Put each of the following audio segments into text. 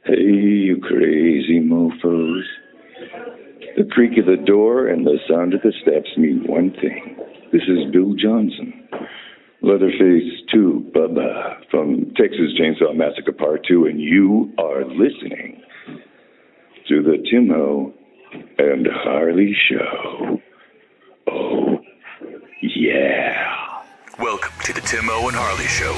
Hey, you crazy mofos. The creak of the door and the sound of the steps mean one thing. This is Bill Johnson, Leatherface 2, Bubba, from Texas Chainsaw Massacre Part 2, and you are listening to the Timo and Harley Show. Oh, yeah. Welcome to the Timo and Harley Show.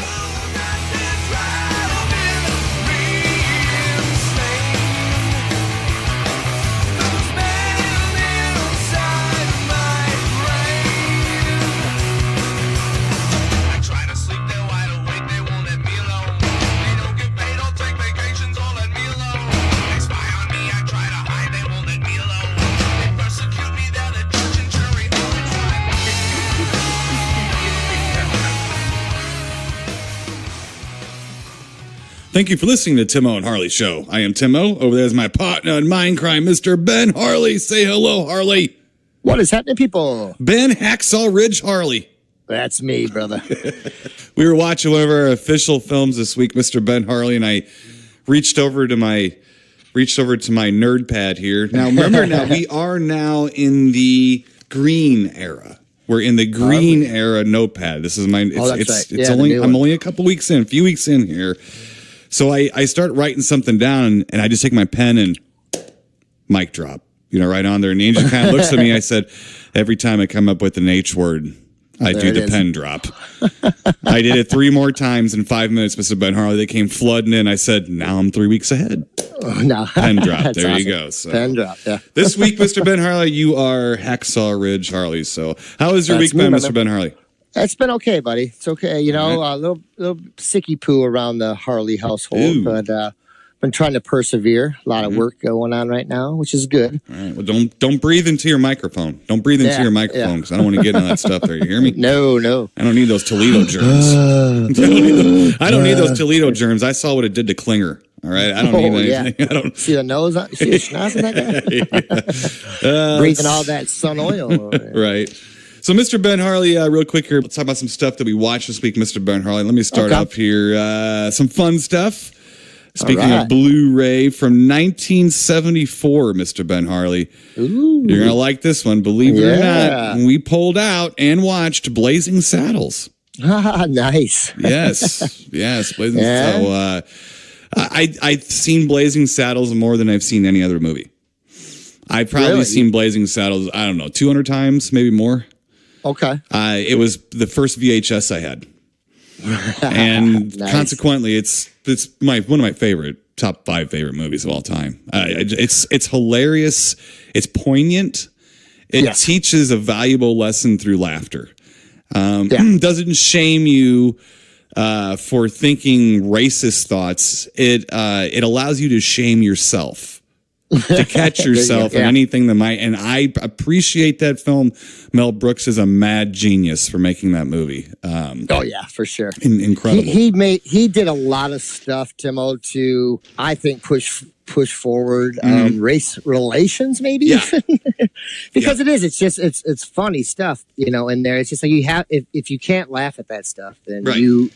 Thank you for listening to Timo and Harley Show. I am Timo. Over there is my partner in Mindcrime, Mr. Ben Harley. Say hello, Harley. What is happening, people? Ben Hacksaw Ridge Harley. That's me, brother. We were watching one of our official films this week, Mr. Ben Harley, and I reached over to my nerd pad here. Now, remember, we are now in the green era. We're in the green era notepad. This is mine. It's I'm only a few weeks in here. So I start writing something down, and I just take my pen and mic drop, right on there. And Angie kind of looks at me. I said, every time I come up with an H word, I do the pen drop. I did it 3 more times in 5 minutes, Mr. Ben Harley. They came flooding in. I said, now I'm 3 weeks ahead. No. Pen drop. There awesome. you go. So, pen drop, yeah. This week, Mr. Ben Harley, you are Hacksaw Ridge Harley. So how has your week been, Mr. Ben Harley? It's been okay, buddy. It's okay. A little sicky poo around the Harley household, but been trying to persevere. A lot of work going on right now, which is good. All right. Well, don't breathe into your microphone. Don't breathe into your microphone because I don't want to get into that stuff there. You hear me? No. I don't need those Toledo germs. I don't need those Toledo germs. I saw what it did to Klinger. All right, I don't need anything. Yeah. I don't see the nose. See the schnoz in that guy. Breathing all that sun oil. Right. So, Mr. Ben Harley, real quick here, let's talk about some stuff that we watched this week, Mr. Ben Harley. Let me start up here. Some fun stuff. Speaking of Blu-ray from 1974, Mr. Ben Harley. Ooh. You're going to like this one. Believe it or not, we pulled out and watched Blazing Saddles. Nice. Yes. Blazing Saddles. So, I've seen Blazing Saddles more than I've seen any other movie. I've probably seen Blazing Saddles, 200 times, maybe more. Okay. It was the first VHS I had. And consequently, it's one of my top 5 favorite movies of all time. It's hilarious. It's poignant. It teaches a valuable lesson through laughter. Doesn't shame you for thinking racist thoughts. It allows you to shame yourself. To catch yourself in anything that might, and I appreciate that film. Mel Brooks is a mad genius for making that movie. For sure, incredible. He did a lot of stuff, Timo, to I think push forward race relations, maybe because it's funny stuff, in there. It's just like you have if you can't laugh at that stuff, then you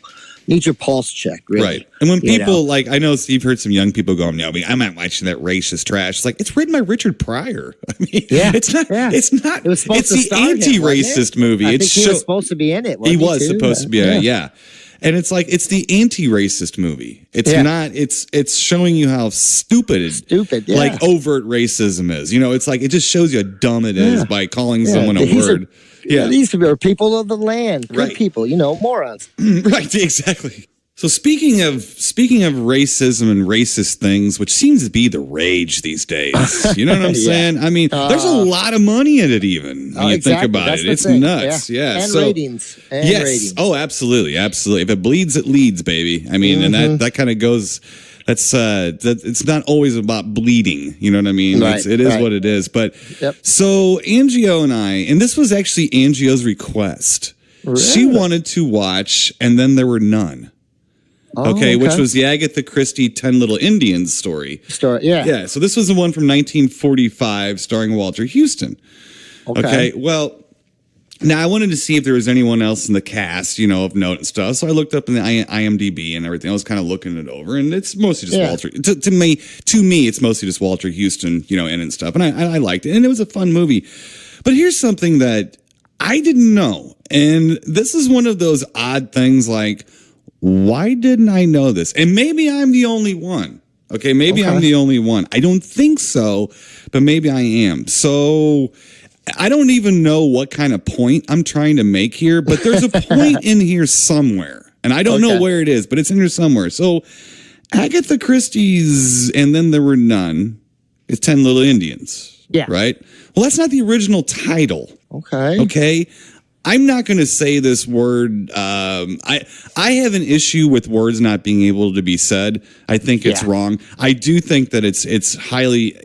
need your pulse checked, really. Right. And when people I know you've heard some young people going, no, I'm not watching that racist trash. It's like, it's written by Richard Pryor. I mean, it's not. It's the anti-racist movie. I think he was supposed to be in it. He was supposed to be in it, And it's like, it's the anti-racist movie. It's not, it's showing you how stupid like overt racism is. It's like, it just shows you how dumb it is by calling someone a word. These are people of the land. Good people, morons. Right, exactly. So speaking of racism and racist things, which seems to be the rage these days, you know what I'm saying? I mean, there's a lot of money in it even when you think about it. It's nuts. Yeah. And ratings. Ratings. Oh, absolutely. Absolutely. If it bleeds, it leads, baby. I mean, and that kind of goes... That's it's not always about bleeding, you know what I mean? Right, it is what it is. But so Angio and and this was actually Angio's request. Really? She wanted to watch And Then There Were None. Okay, which was the Agatha Christie 10 Little Indians story. Yeah, so this was the one from 1945 starring Walter Houston. Okay, well, Now, I wanted to see if there was anyone else in the cast, of note and stuff. So I looked up in the IMDb and everything. I was kind of looking it over, and it's mostly just Walter. To me, it's mostly just Walter Houston, in and stuff. And I liked it, and it was a fun movie. But here's something that I didn't know, and this is one of those odd things. Like, why didn't I know this? And maybe I'm the only one. Okay, maybe I'm the only one. I don't think so, but maybe I am. So I don't even know what kind of point I'm trying to make here, but there's a point in here somewhere, and I don't know where it is, but it's in here somewhere. So Agatha Christie's And Then There Were None is 10 Little Indians. Yeah. Right? Well, that's not the original title. Okay. I'm not going to say this word. I have an issue with words not being able to be said. I think it's wrong. I do think that it's highly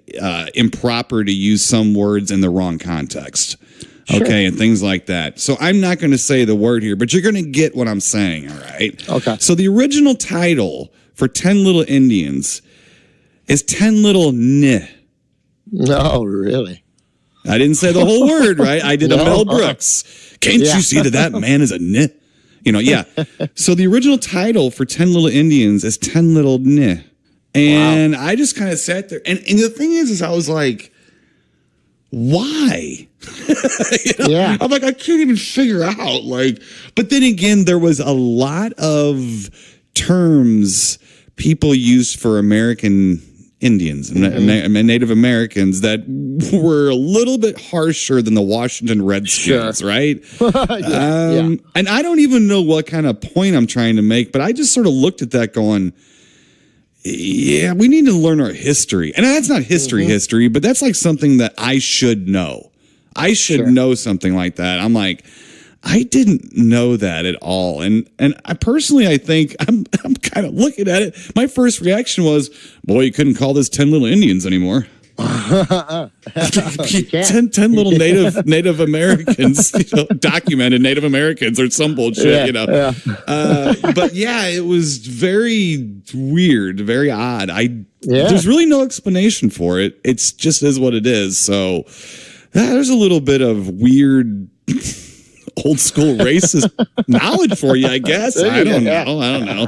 improper to use some words in the wrong context. Sure. Okay, and things like that. So I'm not going to say the word here, but you're going to get what I'm saying, all right? Okay. So the original title for 10 Little Indians is 10 Little Nh. No, really? I didn't say the whole word, right? I did a Mel Brooks. Can't you see that man is a Nh? So the original title for 10 Little Indians is 10 Little Nh. And I just kind of sat there. And the thing is I was like, why? I'm like, I can't even figure out. But then again, there was a lot of terms people used for American Indians and Native Americans that were a little bit harsher than the Washington Redskins, right? And I don't even know what kind of point I'm trying to make, but I just sort of looked at that going, yeah, we need to learn our history. And that's not history, but that's like something that I should know. I should know something like that. I'm like, I didn't know that at all. And I personally, I think I'm kind of looking at it. My first reaction was, boy, you couldn't call this 10 Little Indians anymore. 10 little Native Americans, documented Native Americans or some bullshit, But yeah, it was very weird, very odd. There's really no explanation for it. It's just is what it is. So there's a little bit of weird old school racist knowledge for you, I guess. I don't know.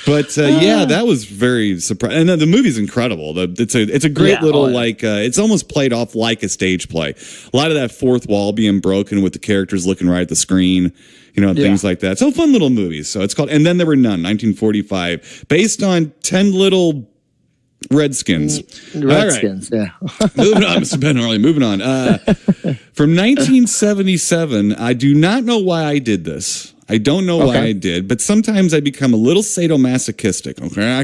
But that was very surprising. And the movie's incredible. It's a great little it's almost played off like a stage play. A lot of that fourth wall being broken with the characters looking right at the screen, things like that. So fun little movies. So it's called And Then There Were None, 1945, based on 10 Little Redskins. Redskins, moving on, Mr. Ben Harley. Moving on. From 1977, I do not know why I did this. I don't know why I did, but sometimes I become a little sadomasochistic. Okay, I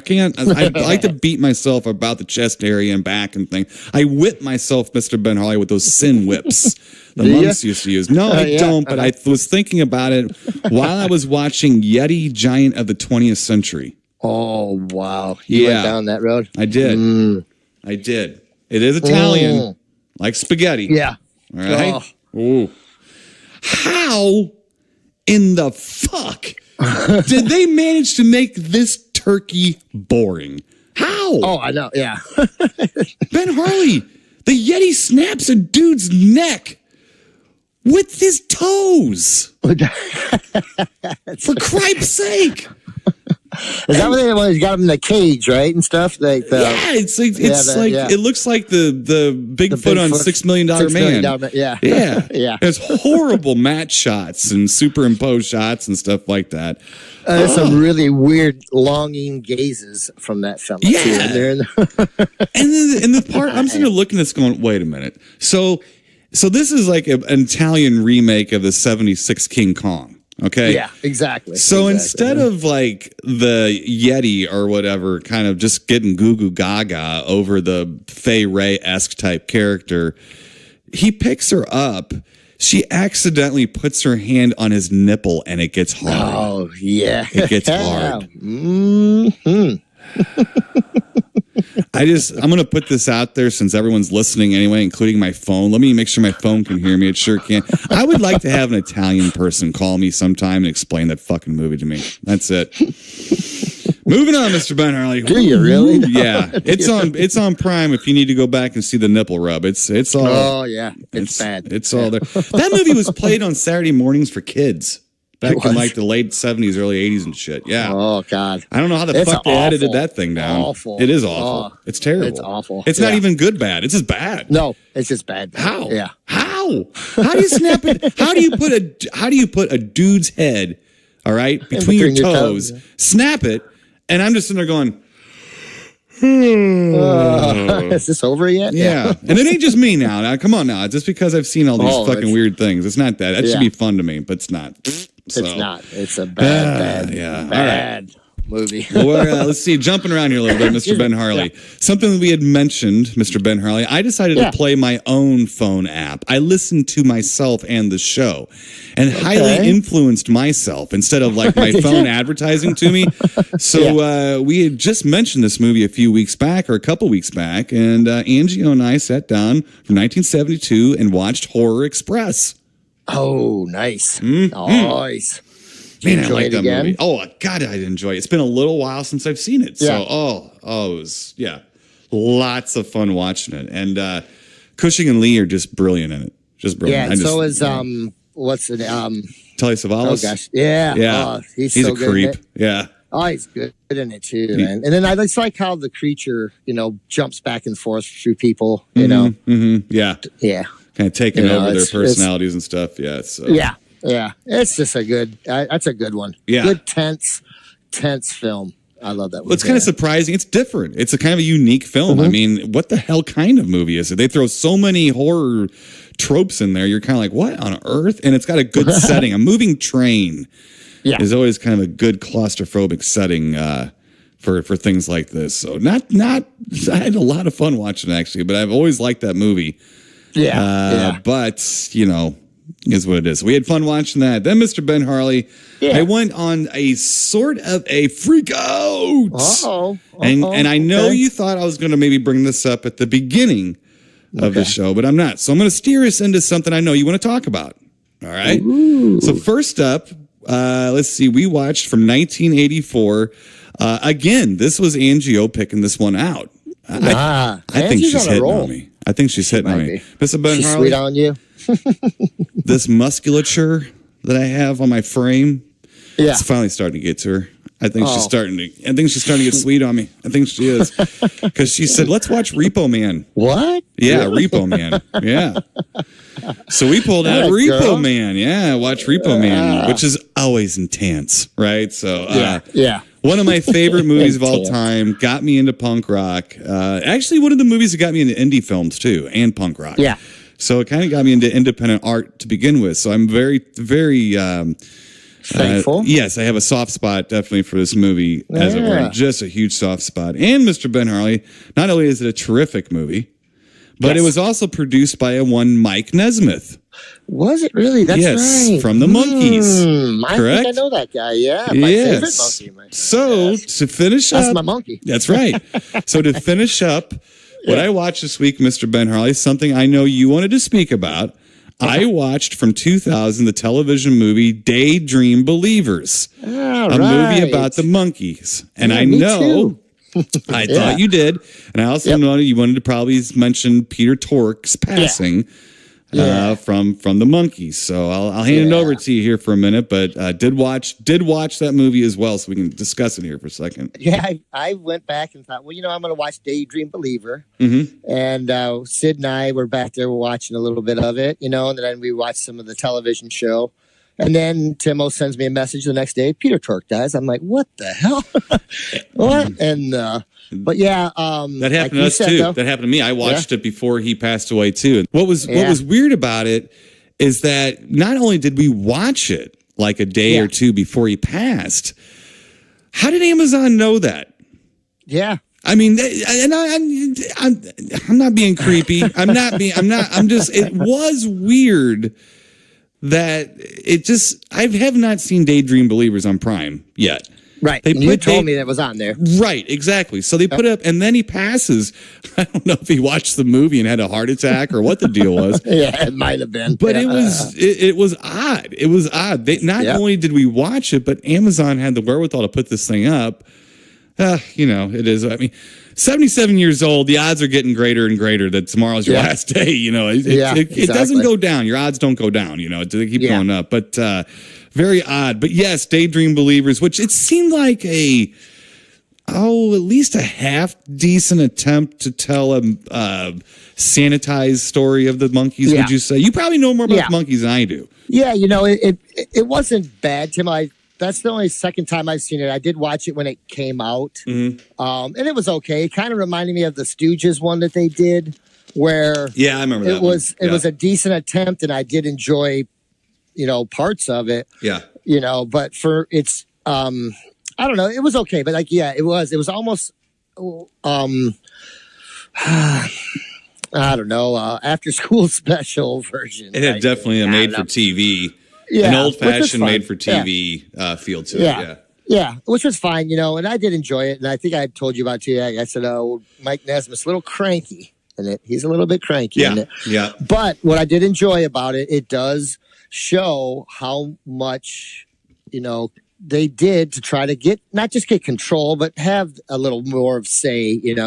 like to beat myself about the chest area and back and thing. I whip myself, Mr. Ben Harley, with those sin whips the monks used to use. No, I don't, but I was thinking about it while I was watching Yeti Giant of the 20th Century. Oh, wow. You went down that road? I did. I did. It is Italian, like spaghetti. Yeah. All right? Oh. How in the fuck did they manage to make this turkey boring? How? Oh, I know. Yeah. Ben Harley, the Yeti snaps a dude's neck with his toes. For Christ's sake. Is that what they want? He got him in the cage, right, and stuff. It looks like the Bigfoot on $6 Million Man. Yeah. There's horrible matte shots and superimposed shots and stuff like that. There's some really weird longing gazes from that film. Yeah, and the part I'm sitting there looking at this, going, wait a minute. So this is like an Italian remake of the '76 King Kong. Okay. Yeah, exactly. So instead of like the Yeti or whatever, kind of just getting goo goo gaga over the Fay Ray-esque type character, he picks her up. She accidentally puts her hand on his nipple and it gets hard. Oh, yeah. It gets hard. Mm-hmm. I'm going to put this out there since everyone's listening anyway, including my phone. Let me make sure my phone can hear me. It sure can. I would like to have an Italian person call me sometime and explain that fucking movie to me. That's it. Moving on, Mr. Ben Harley. Do you really? Yeah, it's on Prime. If you need to go back and see the nipple rub, it's all. Oh yeah, it's bad. It's all there. That movie was played on Saturday mornings for kids back in like the late 70s, early 80s and shit. Yeah. Oh God. I don't know how the fuck they edited that thing down. Awful. It is awful. Oh, it's terrible. It's awful. It's not even good bad. It's just bad. No, it's just bad. How? Yeah. How do you snap it? How do you put a dude's head, all right, between your toes, snap it, and I'm just sitting there going, is this over yet? Yeah. And it ain't just me now. Now, come on now. Just because I've seen all these fucking weird things. It's not that. That should be fun to me, but it's not. So. It's not. It's a bad movie. Well, let's see. Jumping around here a little bit, Mr. Ben Harley. Yeah. Something that we had mentioned, Mr. Ben Harley. I decided to play my own phone app. I listened to myself and the show and highly influenced myself instead of like my phone advertising to me. So we had just mentioned this movie a few weeks back or a couple weeks back. And Angie and I sat down from 1972 and watched Horror Express. Oh, nice. Nice. Man, I like that movie. Oh, God, I'd enjoy it. It's been a little while since I've seen it. So, it was, lots of fun watching it. And Cushing and Lee are just brilliant in it. Just brilliant. Yeah, so is, what's it? Telly Savalas. Oh, gosh. Yeah. Yeah. He's a so good creep. in it. Yeah. Oh, he's good in it, too, man. And then I just like how the creature, jumps back and forth through people, know. Mm-hmm. Yeah. Yeah. Kind of taking over their personalities and stuff. Yeah. So. Yeah, it's just that's a good one. Yeah. Good, tense film. I love that one. Well, it's kind of surprising. It's different. It's a kind of a unique film. I mean, what the hell kind of movie is it? They throw so many horror tropes in there. You're kind of like, what on earth? And it's got a good setting. A moving train is always kind of a good claustrophobic setting for things like this. So not. I had a lot of fun watching it, actually, but I've always liked that movie. But, is what it is. We had fun watching that. Then Mr. Ben Harley, I went on a sort of a freak out. And I know you thought I was going to maybe bring this up at the beginning of the show, but I'm not. So I'm going to steer us into something I know you want to talk about. All right. Ooh. So first up, let's see. We watched from 1984. Again, this was Angie O picking this one out. I think she's hitting on me. I think she's hitting on me. Mr. Ben Harley, sweet on you. This musculature that I have on my frame, it's finally starting to get to her. I think she's starting to get sweet on me. I think she is. Because she said, let's watch Repo Man. What? Yeah, Repo Man. Yeah. So we pulled out Repo Man. Yeah, watch Repo Man, which is always intense, right? So, one of my favorite movies of all time, got me into punk rock. Actually, one of the movies that got me into indie films, too, and punk rock. Yeah. So it kind of got me into independent art to begin with. So I'm very, very thankful. Yes, I have a soft spot definitely for this movie, as it were. Just a huge soft spot. And Mr. Ben Harley, not only is it a terrific movie, but it was also produced by one Mike Nesmith. Was it really? That's right. From the Monkees. Correct? I think I know that guy. Yeah, my favorite monkey. So to finish up, that's my monkey. That's right. So to finish up. What I watched this week, Mr. Ben Harley, something I know you wanted to speak about. I watched from 2000 the television movie Daydream Believers, a movie about the Monkees. And I know, I thought you did. And I also know you wanted to probably mention Peter Tork's passing from the Monkees. So I'll hand it over to you here for a minute. But did watch that movie as well, so we can discuss it here for a second. Yeah, I went back and thought, well, I'm going to watch Daydream Believer. Mm-hmm. And Sid and I were back there watching a little bit of it, and then we watched some of the television show. And then Timo sends me a message the next day. Peter Tork dies. I'm like, what the hell? What? And but that happened to us too. Though, that happened to me. I watched it before he passed away too. And what was weird about it is that not only did we watch it like a day or two before he passed, how did Amazon know that? Yeah. I mean, I'm not being creepy. I'm just. It was weird. That it just, I have not seen Daydream Believers on Prime yet. Right. You told me that was on there. Right, exactly. So they put up, and then he passes. I don't know if he watched the movie and had a heart attack or what the deal was. Yeah, it might have been. But it was odd. It was odd. Not only did we watch it, but Amazon had the wherewithal to put this thing up. It is. I mean, 77 years old, the odds are getting greater and greater that tomorrow's your last day. It doesn't go down. Your odds don't go down. They keep going up. But very odd. But yes, Daydream Believers, which it seemed like at least a half decent attempt to tell a sanitized story of the Monkees. Would you say? You probably know more about the Monkees than I do. Yeah, it wasn't bad, Tim. That's the only second time I've seen it. I did watch it when it came out, and it was okay. It kind of reminded me of the Stooges one that they did, where I remember that. It was a decent attempt, and I did enjoy, parts of it. Yeah, but for it's, I don't know, it was okay, but it was almost, I don't know, after school special version. It had definitely a made for TV. An old-fashioned made-for-TV feel to it, Yeah, which was fine, and I did enjoy it, and I think I told you about it too. I said, Mike Nesmith's a little cranky in it. He's a little bit cranky in it. Yeah. But what I did enjoy about it, it does show how much, they did to try to not just get control, but have a little more of say, and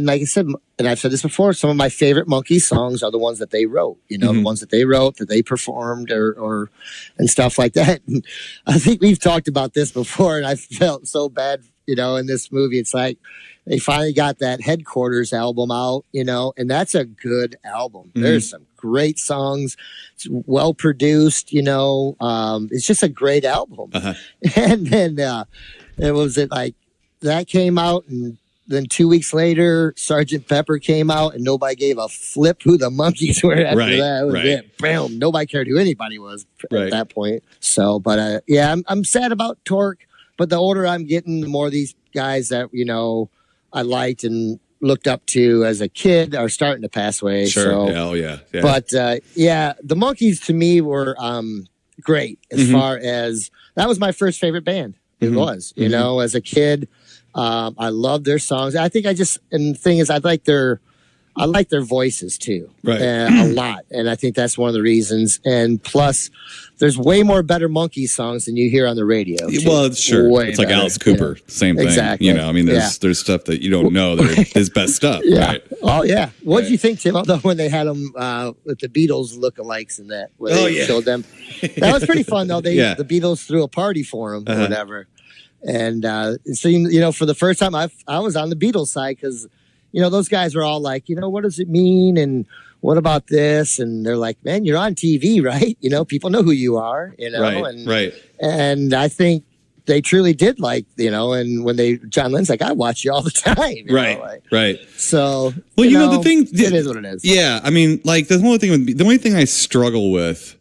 like I said, and I've said this before, some of my favorite Monkees songs are the ones that they wrote, the ones that they wrote, that they performed or and stuff like that. And I think we've talked about this before, and I felt so bad, in this movie. It's like they finally got that Headquarters album out, and that's a good album. There's some great songs. It's well produced, it's just a great album. And then it was like that came out, and then 2 weeks later, Sgt. Pepper came out, and nobody gave a flip who the Monkees were after that. It was it. Bam. Nobody cared who anybody was at that point. So, but I'm sad about Torque, but the older I'm getting, the more these guys that, I liked and looked up to as a kid are starting to pass away. Sure. So. Yeah. But the Monkees to me were great as far as that was my first favorite band. It was, as a kid. I love their songs. I think and the thing is, I like their voices too, a lot. And I think that's one of the reasons. And plus, there's way more better Monkees songs than you hear on the radio. Too. Well, sure. Way it's like better. Alice Cooper, same thing. Exactly. There's stuff that you don't know that are his best stuff. Right? Oh, yeah. What did you think, Tim, although when they had them with the Beatles lookalikes and that, where they showed them? That was pretty fun, though. The Beatles threw a party for them or whatever. And so, for the first time, I was on the Beatles side because, those guys were all like, what does it mean? And what about this? And they're like, man, you're on TV, right? People know who you are, Right. And I think they truly did and when John Lennon's like, I watch you all the time. Right. So, the thing, it is what it is. Yeah. I mean, like the only thing I struggle with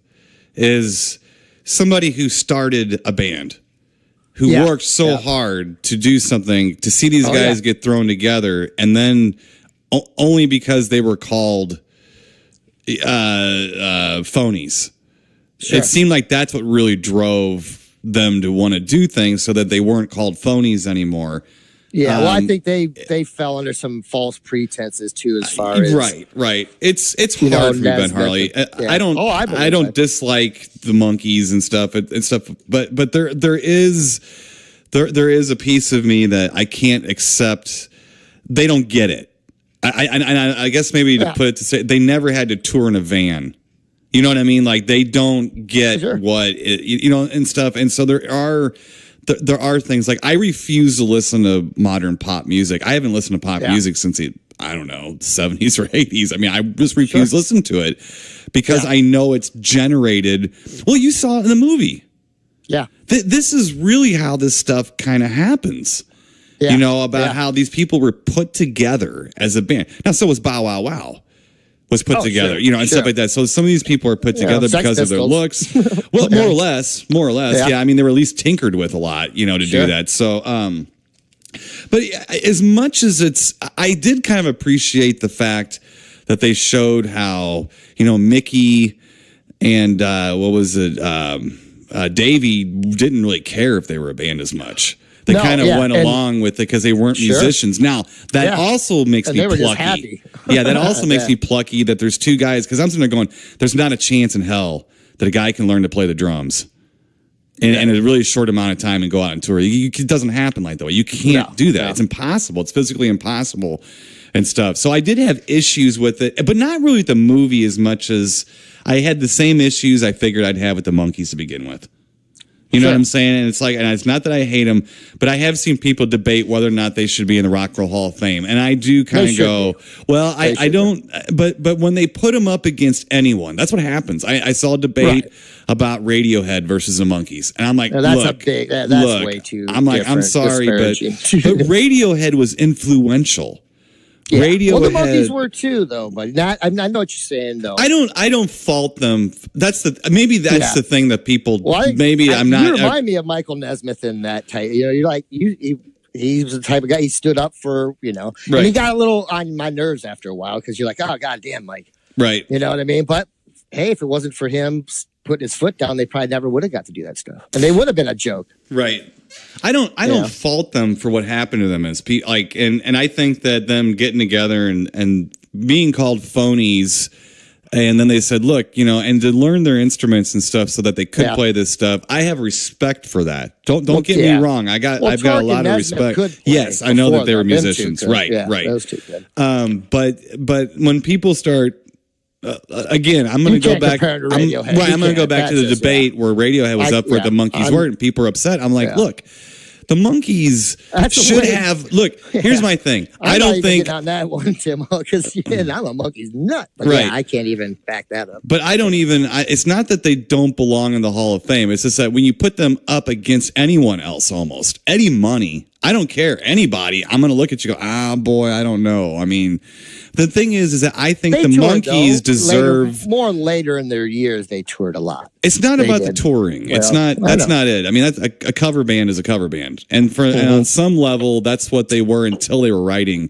is somebody who started a band. Who worked so hard to do something, to see these guys get thrown together, and then only because they were called phonies. Sure. It seemed like that's what really drove them to want to do things so that they weren't called phonies anymore. Yeah, well, I think they fell under some false pretenses too, as far as right. It's hard for me, Ben Harley. I don't dislike the Monkees and stuff, but there is a piece of me that I can't accept. They don't get it. I guess maybe to put it to say, they never had to tour in a van. You know what I mean? Like they don't get what and stuff, and so there are things like I refuse to listen to modern pop music. I haven't listened to pop music since the 70s or 80s. I mean, I just refuse to listen to it because I know it's generated. Well, you saw it in the movie. Yeah. This is really how this stuff kind of happens. Yeah. About how these people were put together as a band. Now, so was Bow Wow Wow. Was put together, and stuff like that. So some of these people are put together because of their looks. Well, more or less. Yeah. I mean, they were at least tinkered with a lot, to do that. So, but as much as I did kind of appreciate the fact that they showed how, Mickey and Davey didn't really care if they were a band as much. They kind of went along with it because they weren't musicians. Now, that also makes me plucky. That also makes me plucky that there's two guys, because I'm sitting there going, there's not a chance in hell that a guy can learn to play the drums. in a really short amount of time and go out on tour. It doesn't happen like that way. You can't do that. It's impossible. It's physically impossible and stuff. So I did have issues with it, but not really with the movie as much as I had the same issues I figured I'd have with the Monkees to begin with. You know what I'm saying? And it's like, and it's not that I hate them, but I have seen people debate whether or not they should be in the Rock and Roll Hall of Fame. And I do kind of go, well, I don't, but when they put them up against anyone, that's what happens. I saw a debate about Radiohead versus the Monkees. And I'm like, that's way too I'm like, I'm sorry, but Radiohead was influential. Yeah. Radiohead, well, the Monkees were too, though. But I know what you're saying, though. I don't fault them. That's the thing that people. Well, I'm not. You remind me of Michael Nesmith in that type. You know, you're like he was the type of guy. He stood up for and he got a little on my nerves after a while because you're like, oh goddamn, Mike. Right. You know what I mean? But hey, if it wasn't for him putting his foot down, they probably never would have got to do that stuff, and they would have been a joke. Right. I don't fault them for what happened to them as and I think that them getting together and being called phonies, and then they said, look, and to learn their instruments and stuff so that they could play this stuff. I have respect for that. Don't get me wrong. I've got a lot of respect. Yes, I know that they were musicians. Right. Those two could. But when people start. Again, I'm going to go back. I'm going to go back to the debate where Radiohead was up for the Monkees weren't, and people are upset. I'm like, look, the Monkees should have. Look, here's my thing. I don't think on that one, Tim, because I'm a Monkees nut. But I can't even back that up. But I don't even. It's not that they don't belong in the Hall of Fame. It's just that when you put them up against anyone else, almost Eddie Money, I don't care anybody. I'm going to look at you, and go, boy, I don't know. I mean. The thing is that I think the Monkees deserve later in their years. They toured a lot. It's not about the touring. It's not. That's not it. I mean, that's a cover band is a cover band, and on some level, that's what they were until they were writing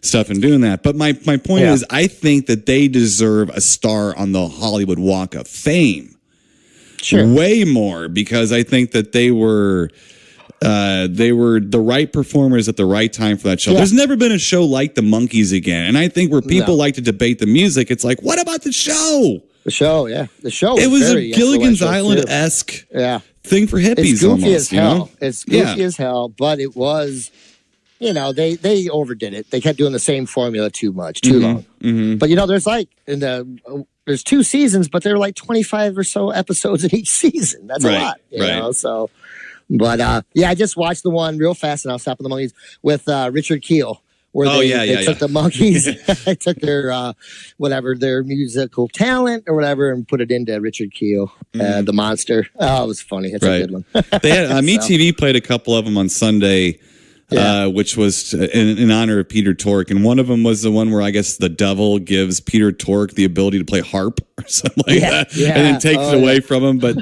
stuff and doing that. But my point is, I think that they deserve a star on the Hollywood Walk of Fame. Sure, way more because I think that they were the right performers at the right time for that show. There's never been a show like the Monkees again. And I think where people like to debate the music, it's like, what about the show? The show, The show it was a Gilligan's Island-esque thing for hippies it's goofy almost. As hell. It's goofy as hell, but it was, they overdid it. They kept doing the same formula too much, too long. Mm-hmm. But, there's there's 2 seasons, but there are like 25 or so episodes in each season. That's a lot, you know, so... But, I just watched the one real fast, and I'll stop at the Monkees with Richard Keel, where they took the Monkees, they took their, their musical talent or whatever, and put it into Richard Keel, the monster. Oh, it was funny. It's a good one. They had, MeTV played a couple of them on Sunday, which was in honor of Peter Tork. And one of them was the one where I guess the devil gives Peter Tork the ability to play harp or something like that. Yeah. And then takes it away from him. But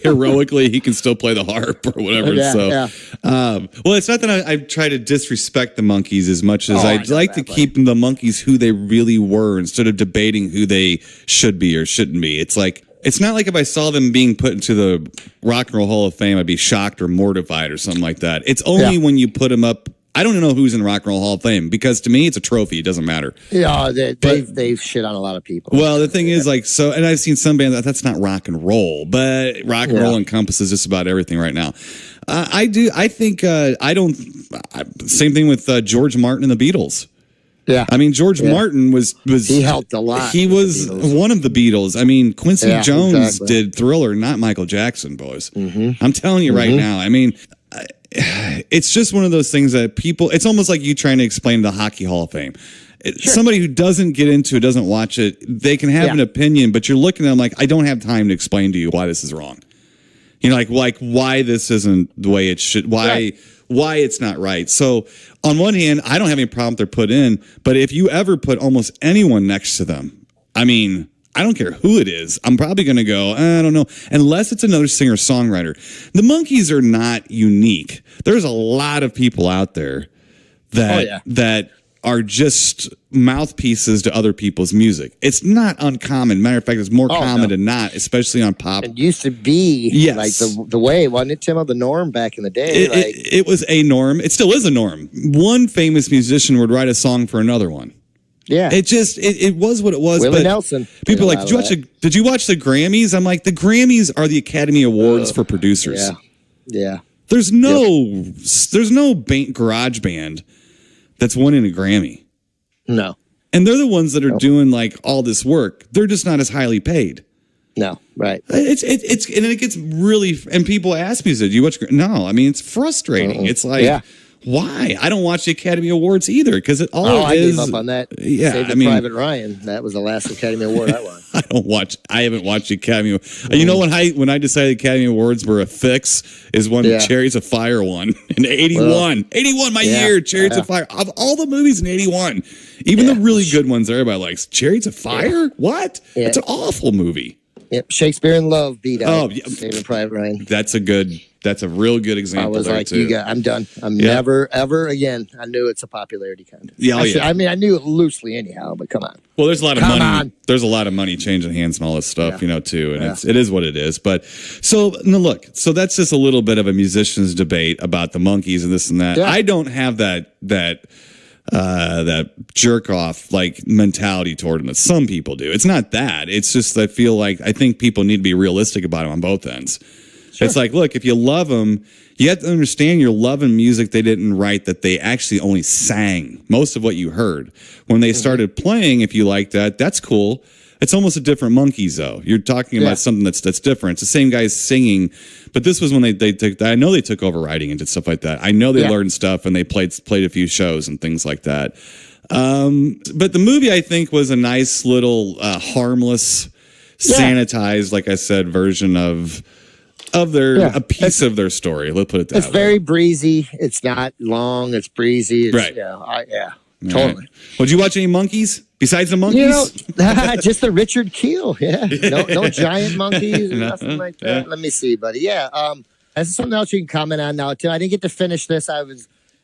heroically, he can still play the harp or whatever. Well, it's not that I try to disrespect the Monkees as much as I'd like to keep the Monkees who they really were instead of debating who they should be or shouldn't be. It's like, it's not like if I saw them being put into the Rock and Roll Hall of Fame, I'd be shocked or mortified or something like that. It's only when you put them up. I don't know who's in the Rock and Roll Hall of Fame because to me, it's a trophy. It doesn't matter. Yeah, they've shit on a lot of people. Well, the thing is, and I've seen some bands that's not rock and roll, but rock and roll encompasses just about everything right now. I think same thing with George Martin and the Beatles. Yeah, I mean George Martin was he helped a lot. He was one of the Beatles. I mean Quincy Jones did Thriller, not Michael Jackson, boys. Mm-hmm. I'm telling you right now. I mean, it's just one of those things that people. It's almost like you trying to explain the Hockey Hall of Fame. Somebody who doesn't get into it, doesn't watch it, they can have an opinion, but you're looking at them like I don't have time to explain to you why this is wrong. You know, like why this isn't the way it should. Why it's not right. So on one hand, I don't have any problem they're put in, but if you ever put almost anyone next to them, I mean, I don't care who it is, I'm probably going to go, I don't know, unless it's another singer-songwriter. The Monkees are not unique. There's a lot of people out there that are just mouthpieces to other people's music. It's not uncommon. Matter of fact, it's more common than not, especially on pop. It used to be like the way, wasn't it, Tim, of the norm back in the day? It was a norm. It still is a norm. One famous musician would write a song for another one. Yeah. It was what it was. Willie but Nelson. People are like, did you watch the Grammys? I'm like, the Grammys are the Academy Awards for producers. Yeah. There's no garage band that's winning a Grammy. No. And they're the ones that are doing like all this work. They're just not as highly paid. No, right. And it gets really, and people ask me, "Do you watch?" No, I mean, it's frustrating. It's like, why? I don't watch the Academy Awards either because it all I gave up on that. Yeah, Saving Private Ryan. That was the last Academy Award I won. I haven't watched the Academy. You know when I decided the Academy Awards were a fix is when Chariots of Fire won in 81. 81, my year. Chariots of Fire. Of all the movies in 81, even the really good ones, everybody likes Chariots of Fire. What? It's an awful movie. Yep, Shakespeare in Love beat out Saving Private Ryan. That's a real good example. I was like, too. I'm done. I'm never, ever again. I knew it's a popularity contest. I mean, I knew it loosely anyhow, but come on. Well, there's a lot of money. There's a lot of money changing hands and all this stuff, too. And it is what it is. But so that's just a little bit of a musician's debate about the Monkees and this and that. Yeah. I don't have that jerk off like mentality toward them that some people do. It's not that. It's just I think people need to be realistic about them on both ends. Sure. It's like, look, if you love them, you have to understand you're loving music they didn't write, that they actually only sang most of what you heard. When they started playing, if you like that, that's cool. It's almost a different Monkees, though. You're talking about something that's different. It's the same guys singing, but this was when they took. I know they took over writing and did stuff like that. I know they learned stuff and they played a few shows and things like that. But the movie, I think, was a nice little harmless, sanitized, like I said, version of a piece of their story. Let's put it that way. It's very breezy. It's not long. It's breezy. It's, totally. Right. Well, did you watch any Monkees besides the Monkees? Just the Richard Keel. Yeah. No giant monkeys or nothing like that. Let me see, buddy. Yeah. That's something else you can comment on now, too. I didn't get to finish this.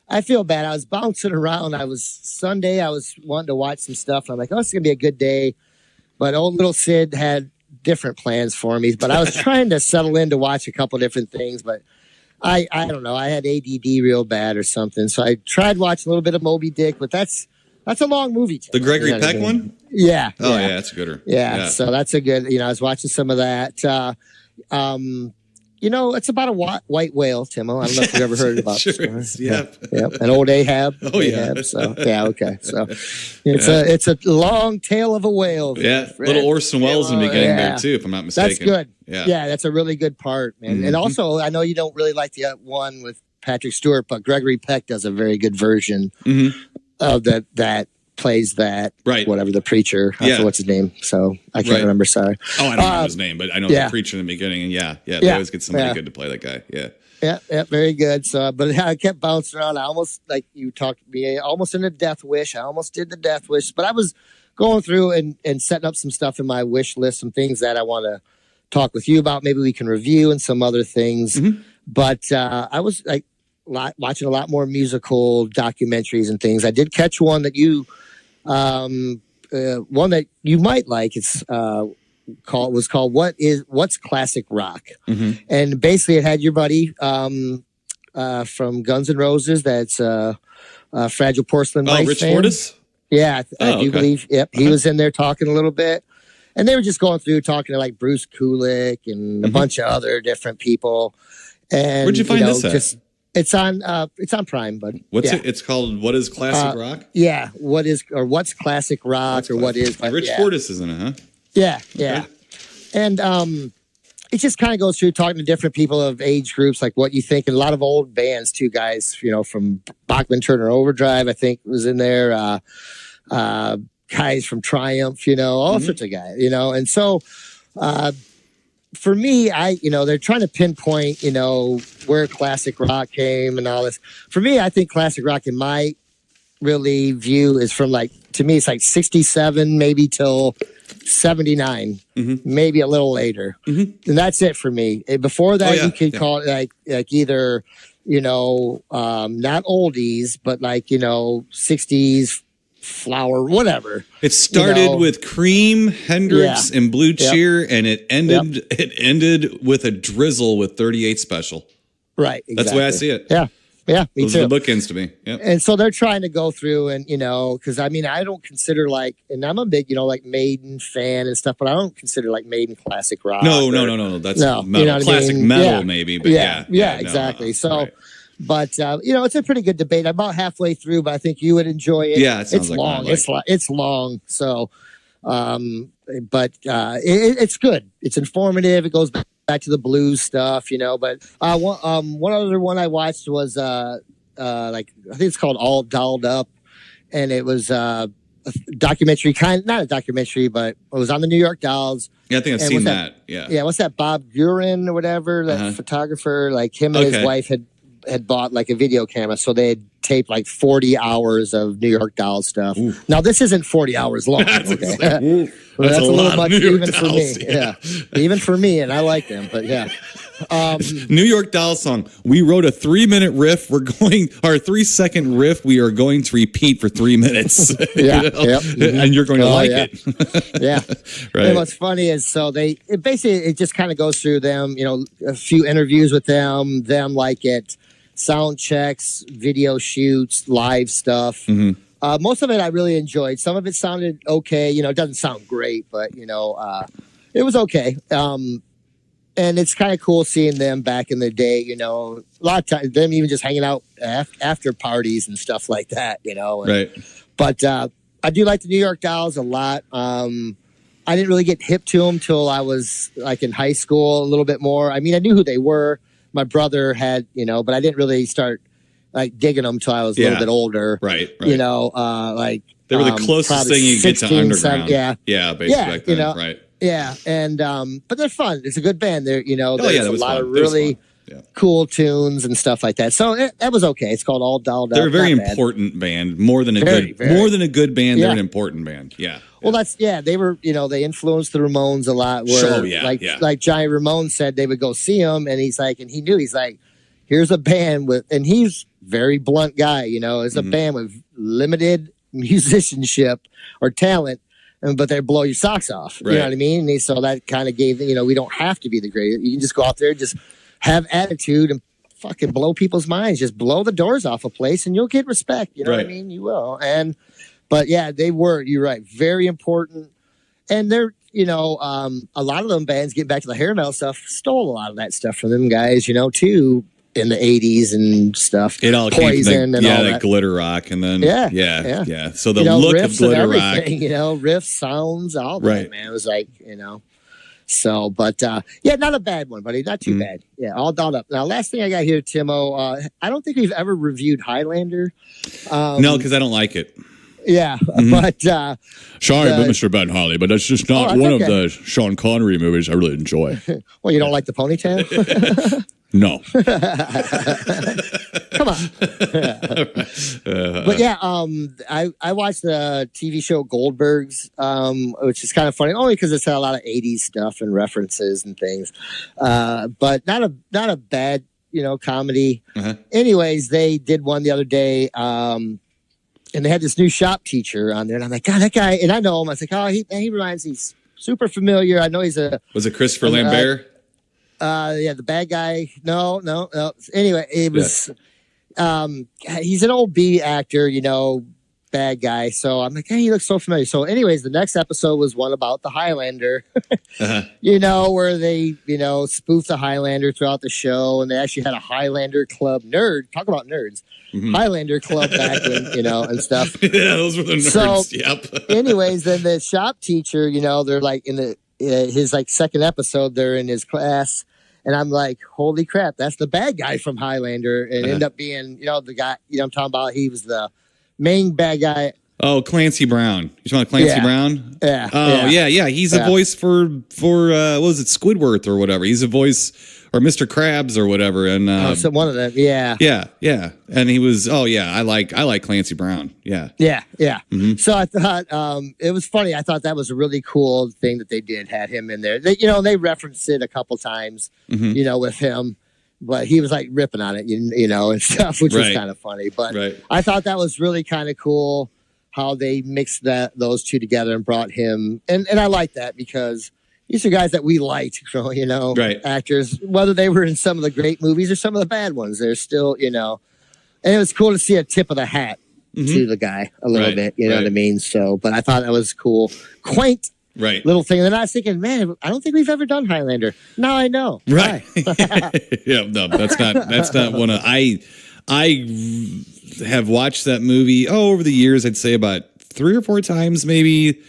I feel bad. I was bouncing around. Sunday, I was wanting to watch some stuff. I'm like, it's going to be a good day. But old little Sid had different plans for me. But I was trying to settle in to watch a couple different things. But I don't know. I had ADD real bad or something. So I tried watching a little bit of Moby Dick, but that's a long movie. The Gregory Peck one? Yeah. Oh, yeah, that's a gooder. Yeah, so that's a good, I was watching some of that. It's about a white whale, Timo. I don't know if you've ever heard about this. Yep. An old Ahab. Oh, Ahab, so, okay. So it's a long tail of a whale. Yeah, little Orson Welles in the beginning there, too, if I'm not mistaken. That's good. Yeah, that's a really good part, man. Mm-hmm. And also, I know you don't really like the one with Patrick Stewart, but Gregory Peck does a very good version of that plays that, whatever, the preacher. I forget what's his name, so I can't remember, sorry. Oh, I don't know his name, but I know the preacher in the beginning, and they always get somebody good to play that guy, Yeah, very good. So, but I kept bouncing around. I almost, like you talked to me, almost in a Death Wish. I almost did the Death Wish, but I was going through and setting up some stuff in my wish list, some things that I want to talk with you about. Maybe we can review and some other things. Mm-hmm. But I was watching a lot more musical documentaries and things. I did catch one that you might like. It's called What's Classic Rock, and basically it had your buddy from Guns N' Roses. That's Fragile Porcelain. Rich Fortus. Yeah, I do believe. Yep, he was in there talking a little bit, and they were just going through talking to like Bruce Kulick and a bunch of other different people. And where'd you find this at? It's on Prime, but what's it? It's called What is Classic Rock? Yeah, what's Classic Rock, what is Rich Fortus is in it, huh? Yeah. Okay. And it just kind of goes through talking to different people of age groups, like what you think, and a lot of old bands too, guys. From Bachman Turner Overdrive, I think was in there. Guys from Triumph, all sorts of guys, and so. For me, they're trying to pinpoint, where classic rock came and all this. For me, I think classic rock, in my really view, is from to me, it's like 67, maybe till 79, maybe a little later. Mm-hmm. And that's it for me. Before that, you could call it like either, not oldies, but 60s, flower, whatever. It started with Cream, Hendrix, and Blue Cheer, and it ended with a drizzle with 38 Special. Right. Exactly. That's the way I see it. Yeah. Yeah, me Those too. are the bookends to me. Yep. And so they're trying to go through and, because I mean, I don't consider like, and I'm a big, like Maiden fan and stuff, but I don't consider like Maiden classic rock. No. That's metal. Classic metal, maybe. But yeah, exactly. So, but, it's a pretty good debate. I'm about halfway through, but I think you would enjoy it. Yeah, it sounds it's like long. It's long. So, it's good. It's informative. It goes back to the blues stuff, but one other one I watched was I think it's called All Dolled Up, and it was a documentary, not a documentary, but it was on the New York Dolls. Yeah, I think I've seen that. Yeah, what's that? Bob Guerin or whatever, that photographer, like him and his wife had bought like a video camera, so they had taped like 40 hours of New York Dolls stuff. Ooh. Now this isn't 40 hours long. That's that's a little much even for me. Yeah, even for me, and I like them, but yeah. New York Dolls song. We wrote a 3-minute riff. Our 3-second riff. We are going to repeat for 3 minutes. Yeah, mm-hmm. And you're going to like it. Yeah, right. And what's funny is it just kind of goes through them. A few interviews with them like it. Sound checks, video shoots, live stuff. Mm-hmm. Most of it I really enjoyed. Some of it sounded okay. It doesn't sound great, but it was okay. And it's kind of cool seeing them back in the day. A lot of times them even just hanging out after parties and stuff like that. Right. But I do like the New York Dolls a lot. I didn't really get hip to them till I was like in high school a little bit more. I mean, I knew who they were. My brother had, but I didn't really start like digging them till I was a little bit older. Right. Like they were the closest thing you get to underground. 7, yeah, basically. Right. Yeah, and but they're fun. It's a good band. There's a lot of fun. really cool tunes and stuff like that. So that was okay. It's called All Dolled Up. They're a very important band. More than a good band. They're an important band. Yeah. Well, they were, they influenced the Ramones a lot. Like Johnny Ramone said, they would go see them, and he's like, here's a band and he's very blunt guy, it's a band with limited musicianship or talent, but they blow your socks off. Right. You know what I mean? And so that kind of gave, we don't have to be the greatest. You can just go out there, just have attitude and fucking blow people's minds. Just blow the doors off a place and you'll get respect. You know what I mean? You will. But yeah, you're right. Very important. And they're, a lot of them bands, getting back to the hair metal stuff, stole a lot of that stuff from them guys, too, in the 80s and stuff. It all Poison came from that glitter rock. And then, yeah. So the look of glitter rock. Riffs, sounds, all that, man. It was like, So, but, not a bad one, buddy. Not too bad. Yeah, all dolled up. Now, last thing I got here, Timo, I don't think we've ever reviewed Highlander. No, because I don't like it. Yeah, but sorry, but Mr. Ben Harley, but that's just not one of the Sean Connery movies I really enjoy. Well, you don't like the ponytail? No. Come on. But yeah, I watched the TV show Goldbergs, which is kind of funny, only because it's had a lot of 80s stuff and references and things. But not a bad, comedy. Uh-huh. Anyways, they did one the other day. And they had this new shop teacher on there, and I'm like, God, that guy, and I know him. I was like, oh, he reminds me, he's super familiar. I know he's Was it Christopher Lambert? The bad guy. No. Anyway, it was, he's an old B actor, bad guy. So I'm like, hey, he looks so familiar. So anyways, the next episode was one about the Highlander, where they, spoofed the Highlander throughout the show. And they actually had a Highlander club talk about nerds. Mm-hmm. Highlander club back when, and stuff. Yeah, those were the nerds. So, yep. Anyways, then the shop teacher, they're like in his like second episode, they're in his class. And I'm like, holy crap, that's the bad guy from Highlander. And ended up being, the guy, I'm talking about, he was the main bad guy. Oh, Clancy Brown. You talking about Clancy Brown? Yeah. Oh, yeah. He's a voice for what was it, Squidward or whatever. He's a voice, or Mr. Krabs or whatever. And so one of them, yeah. Yeah. And he was, I like Clancy Brown. Yeah. Yeah. Mm-hmm. So I thought it was funny. I thought that was a really cool thing that they did, had him in there. They referenced it a couple times, with him. But he was like ripping on it, and stuff, which was kind of funny. But I thought that was really kind of cool how they mixed those two together and brought him. And I like that because these are guys that we liked, actors, whether they were in some of the great movies or some of the bad ones. They're still, And it was cool to see a tip of the hat to the guy a little bit. You know what I mean? So, but I thought that was cool. Quaint. Right. Little thing. And then I was thinking, man, I don't think we've ever done Highlander. Now I know. Right. Yeah, no, that's not one of I have watched that movie over the years, I'd say about 3 or 4 times maybe.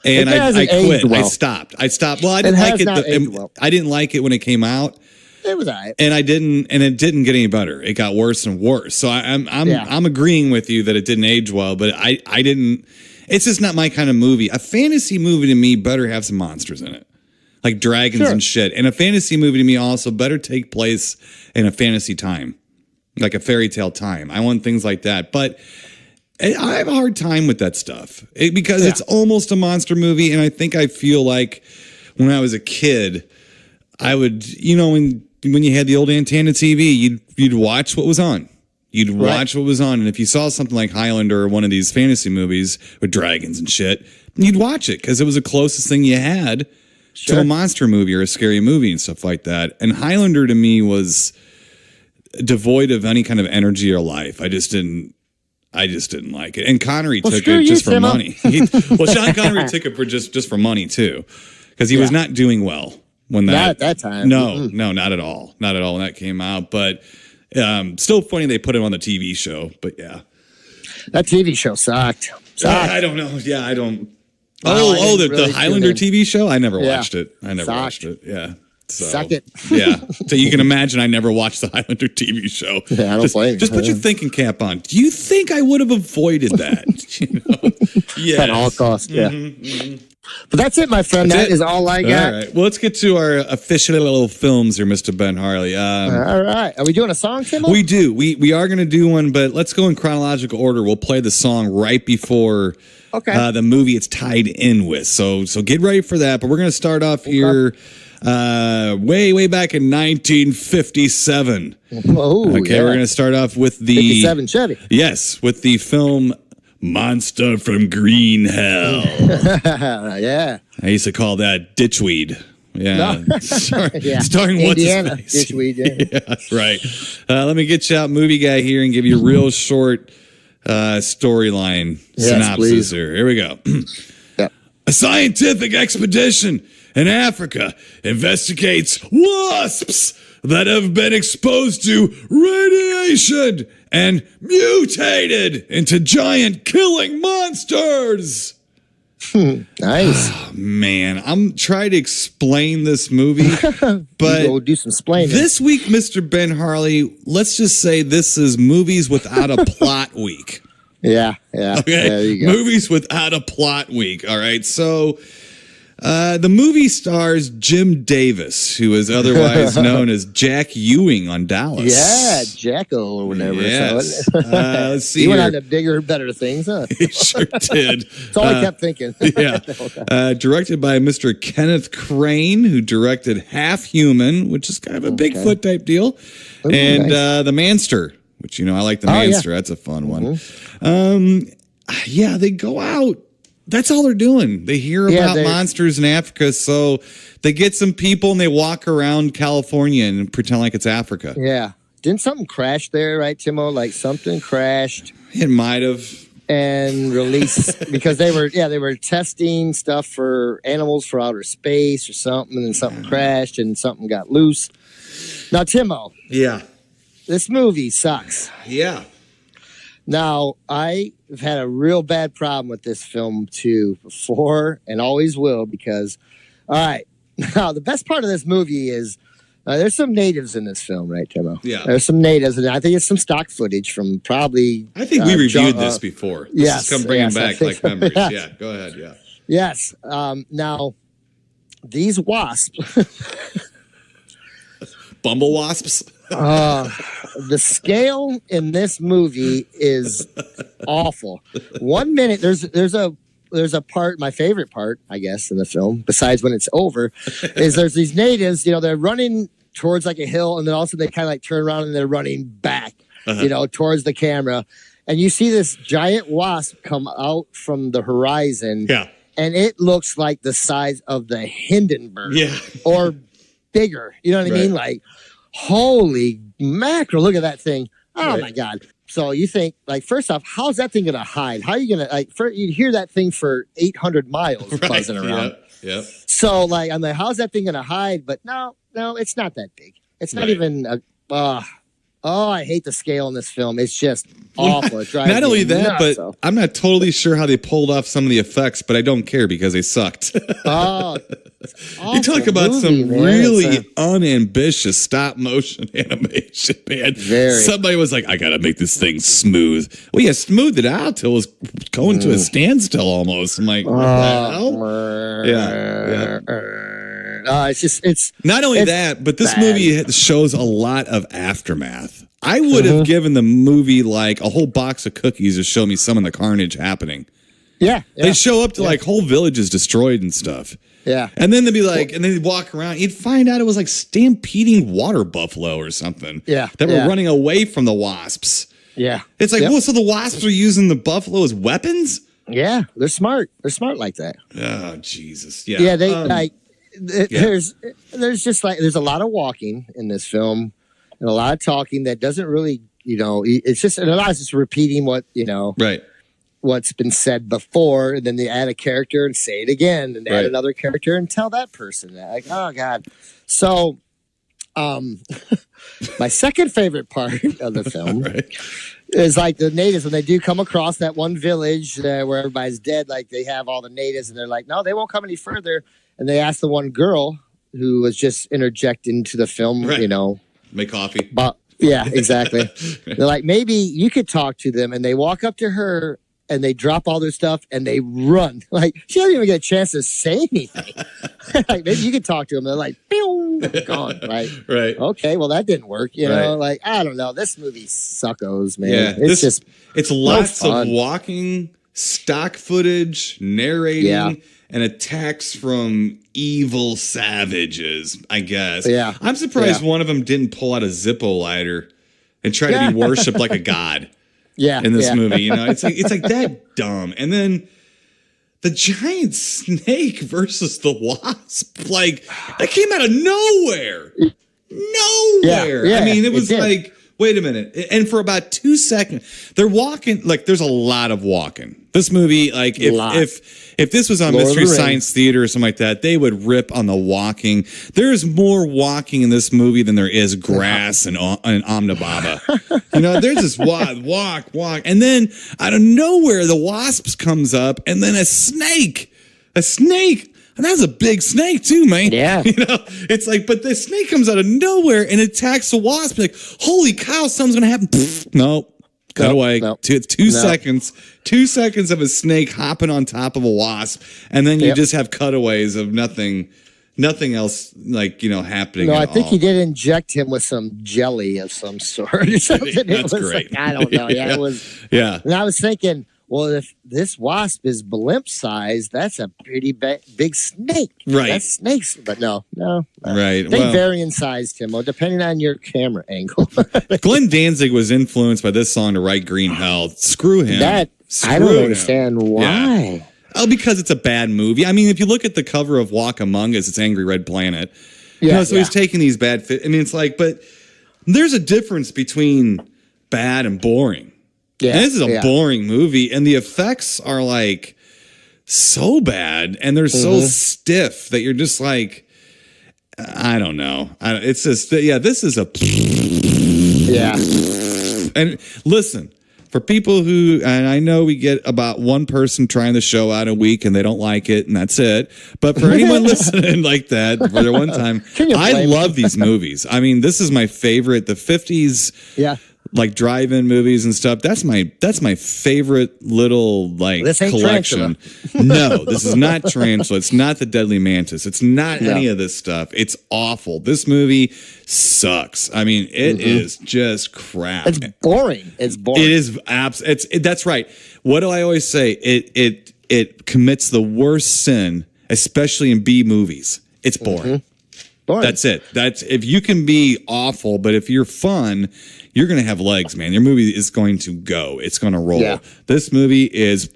And I quit. Well. I stopped. Well, I didn't like it. I didn't like it when it came out. It was all right. And it didn't get any better. It got worse and worse. So I'm agreeing with you that it didn't age well, but I didn't. It's just not my kind of movie. A fantasy movie to me better have some monsters in it, like dragons and shit. And a fantasy movie to me also better take place in a fantasy time, like a fairy tale time. I want things like that. But I have a hard time with that stuff because it's almost a monster movie. And I feel like when I was a kid, I would, when you had the old antenna TV, you'd watch what was on. You'd watch what was on, and if you saw something like Highlander or one of these fantasy movies with dragons and shit, you'd watch it because it was the closest thing you had to a monster movie or a scary movie and stuff like that. And Highlander to me was devoid of any kind of energy or life. I just didn't like it. And Connery took it just for money. Sean Connery took it for just for money too, because he was not doing well when that. Not at that time. No, not at all. Not at all when that came out, but. Still funny they put him on the TV show, but yeah. That TV show sucked. I don't know. Yeah, I don't. The Highlander TV show? I never watched it. Yeah. So, suck it. Yeah. So you can imagine I never watched the Highlander TV show. Yeah, I don't blame you. Just put your thinking cap on. Do you think I would have avoided that? Yes. At all costs, yeah. Mm-hmm. But that's it, my friend. That is all I got. All right. Well, let's get to our official little films here, Mr. Ben Harley. All right. Are we doing a song, Tim? We do. We are going to do one, but let's go in chronological order. We'll play the song right before the movie it's tied in with. So get ready for that. But we're going to start off here way back in 1957. Oh, okay, we're going to start off with the 57 Chevy. Yes, with the film Monster from Green Hell. Yeah. I used to call that ditchweed. Yeah. No. Starring Indiana what's his face. ditchweed. Yeah. Right. Let me get you out, movie guy here, and give you a real short storyline synopsis here. Here we go. A scientific expedition in Africa investigates wasps that have been exposed to radiation and mutated into giant killing monsters. Nice. Oh, man, I'm trying to explain this movie, but we'll do some explaining. This week, Mr. Ben Harley, let's just say this is movies without a plot week. Yeah. Okay, there you go. Movies without a plot week. All right, so the movie stars Jim Davis, who is otherwise known as Jack Ewing on Dallas. Yeah, Jacko or whatever. Yes. So let's see. He went on to bigger, better things, huh? He sure did. That's all I kept thinking. Yeah. Directed by Mr. Kenneth Crane, who directed Half Human, which is kind of a Bigfoot type deal, and nice. The Manster, which I like the Manster. Yeah. That's a fun one. They go out. That's all they're doing. They hear about monsters in Africa, so they get some people and they walk around California and pretend like it's Africa. Yeah. Didn't something crash there, right, Timo? Like something crashed. It might have. And released because they were testing stuff for animals for outer space or something, and then something crashed and something got loose. Now, Timo. Yeah. This movie sucks. Yeah. Now, I've had a real bad problem with this film, too, before and always will, because, all right, now, the best part of this movie is there's some natives in this film, right, Timo? Yeah. There's some natives, and I think it's some stock footage from probably... I think we reviewed this before. Yes. Come bringing back, like, memories. Yeah, go ahead, yeah. Yes. Now, these wasps... Bumble wasps? The scale in this movie is awful. 1 minute, there's a part, my favorite part, I guess, in the film, besides when it's over, is there's these natives, they're running towards like a hill, and then also they kind of like turn around and they're running back, towards the camera. And you see this giant wasp come out from the horizon. Yeah. And it looks like the size of the Hindenburg. Yeah. Or bigger. You know what I mean? Like, holy mackerel, look at that thing. Oh, my God. So you think, like, first off, how's that thing going to hide? How are you going to, like, you hear that thing for 800 miles buzzing around. Yep. So, like, I'm like, how's that thing going to hide? But no, it's not that big. It's not even, I hate the scale in this film. It's just awful. It drives not only that, nuts, but I'm not totally sure how they pulled off some of the effects, but I don't care because they sucked. You talk about some really unambitious stop motion animation, man. Somebody was like, I got to make this thing smooth. Well, yeah, smoothed it out till it was going to a standstill almost. I'm like, what the hell? Yeah. It's not only that, but this movie shows a lot of aftermath. I would have given the movie like a whole box of cookies to show me some of the carnage happening. Yeah. They show up to like whole villages destroyed and stuff. Yeah. And then they'd be like, and then they'd walk around. You'd find out it was like stampeding water buffalo or something. Yeah. That were running away from the wasps. Yeah. It's like, well, so the wasps are using the buffalo as weapons? Yeah. They're smart. They're smart like that. Oh, Jesus. Yeah. Yeah. They there's just like, there's a lot of walking in this film and a lot of talking that doesn't really, it's just, and a lot of just repeating what, right. What's been said before, and then they add a character and say it again, and add another character and tell that person that. Like, oh God. So, my second favorite part of the film is like the natives when they do come across that one village where everybody's dead. Like they have all the natives, and they're like, no, they won't come any further. And they ask the one girl who was just interjected into the film, make coffee. But yeah, exactly. They're like, maybe you could talk to them, and they walk up to her. And they drop all their stuff and they run. Like, she doesn't even get a chance to say anything. Like, maybe you could talk to them. They're like, pew, gone. Right. Okay, well, that didn't work. You know, like, I don't know. This movie suckos, man. Yeah, it's lots of walking, stock footage, narrating, and attacks from evil savages, I guess. Yeah. I'm surprised one of them didn't pull out a Zippo lighter and try to be worshipped like a god. In this movie, it's like that dumb. And then the giant snake versus the wasp, like that came out of nowhere. I mean, it was like, wait a minute. And for about 2 seconds, they're walking, like there's a lot of walking. This movie, like if this was on Mystery Science Theater or something like that, they would rip on the walking. There's more walking in this movie than there is grass and Omnibaba. There's this walk. And then out of nowhere, the wasps comes up and then a snake. And that's a big snake too, man. Yeah. It's like, but the snake comes out of nowhere and attacks the wasp. Like, holy cow, something's going to happen. Nope. Cut away. Nope. Two seconds. 2 seconds of a snake hopping on top of a wasp, and then you just have cutaways of nothing else happening. No, I think he did inject him with some jelly of some sort or something. That's great. Like, I don't know. Yeah, it was. Yeah. And I was thinking, well, if this wasp is blimp size, that's a pretty big snake. Right. That's snakes. But no. Right. They vary in size, Timo, depending on your camera angle. Glenn Danzig was influenced by this song to write Green Hell. Screw him. I don't understand why. Yeah. Oh, because it's a bad movie. I mean, if you look at the cover of Walk Among Us, it's Angry Red Planet. Yeah. So he's taking these bad. I mean, it's like, but there's a difference between bad and boring. Yeah, and this is a boring movie, and the effects are like so bad, and they're so stiff that you're just like, I don't know. It's just, this is a. And listen, for people who, and I know we get about one person trying the show out a week and they don't like it, and that's it. But for anyone listening like that for their one time, I love these movies. I mean, this is my favorite. The 50s. Yeah. Like drive-in movies and stuff. That's my favorite little collection. No, this is not Tarantula. It's not the Deadly Mantis. It's not any of this stuff. It's awful. This movie sucks. I mean, it is just crap. It's boring. It is that's right. What do I always say? It commits the worst sin, especially in B movies. It's boring. That's it. That's if you can be awful, but if you're fun, you're going to have legs, man. Your movie is going to go. It's going to roll. Yeah. This movie is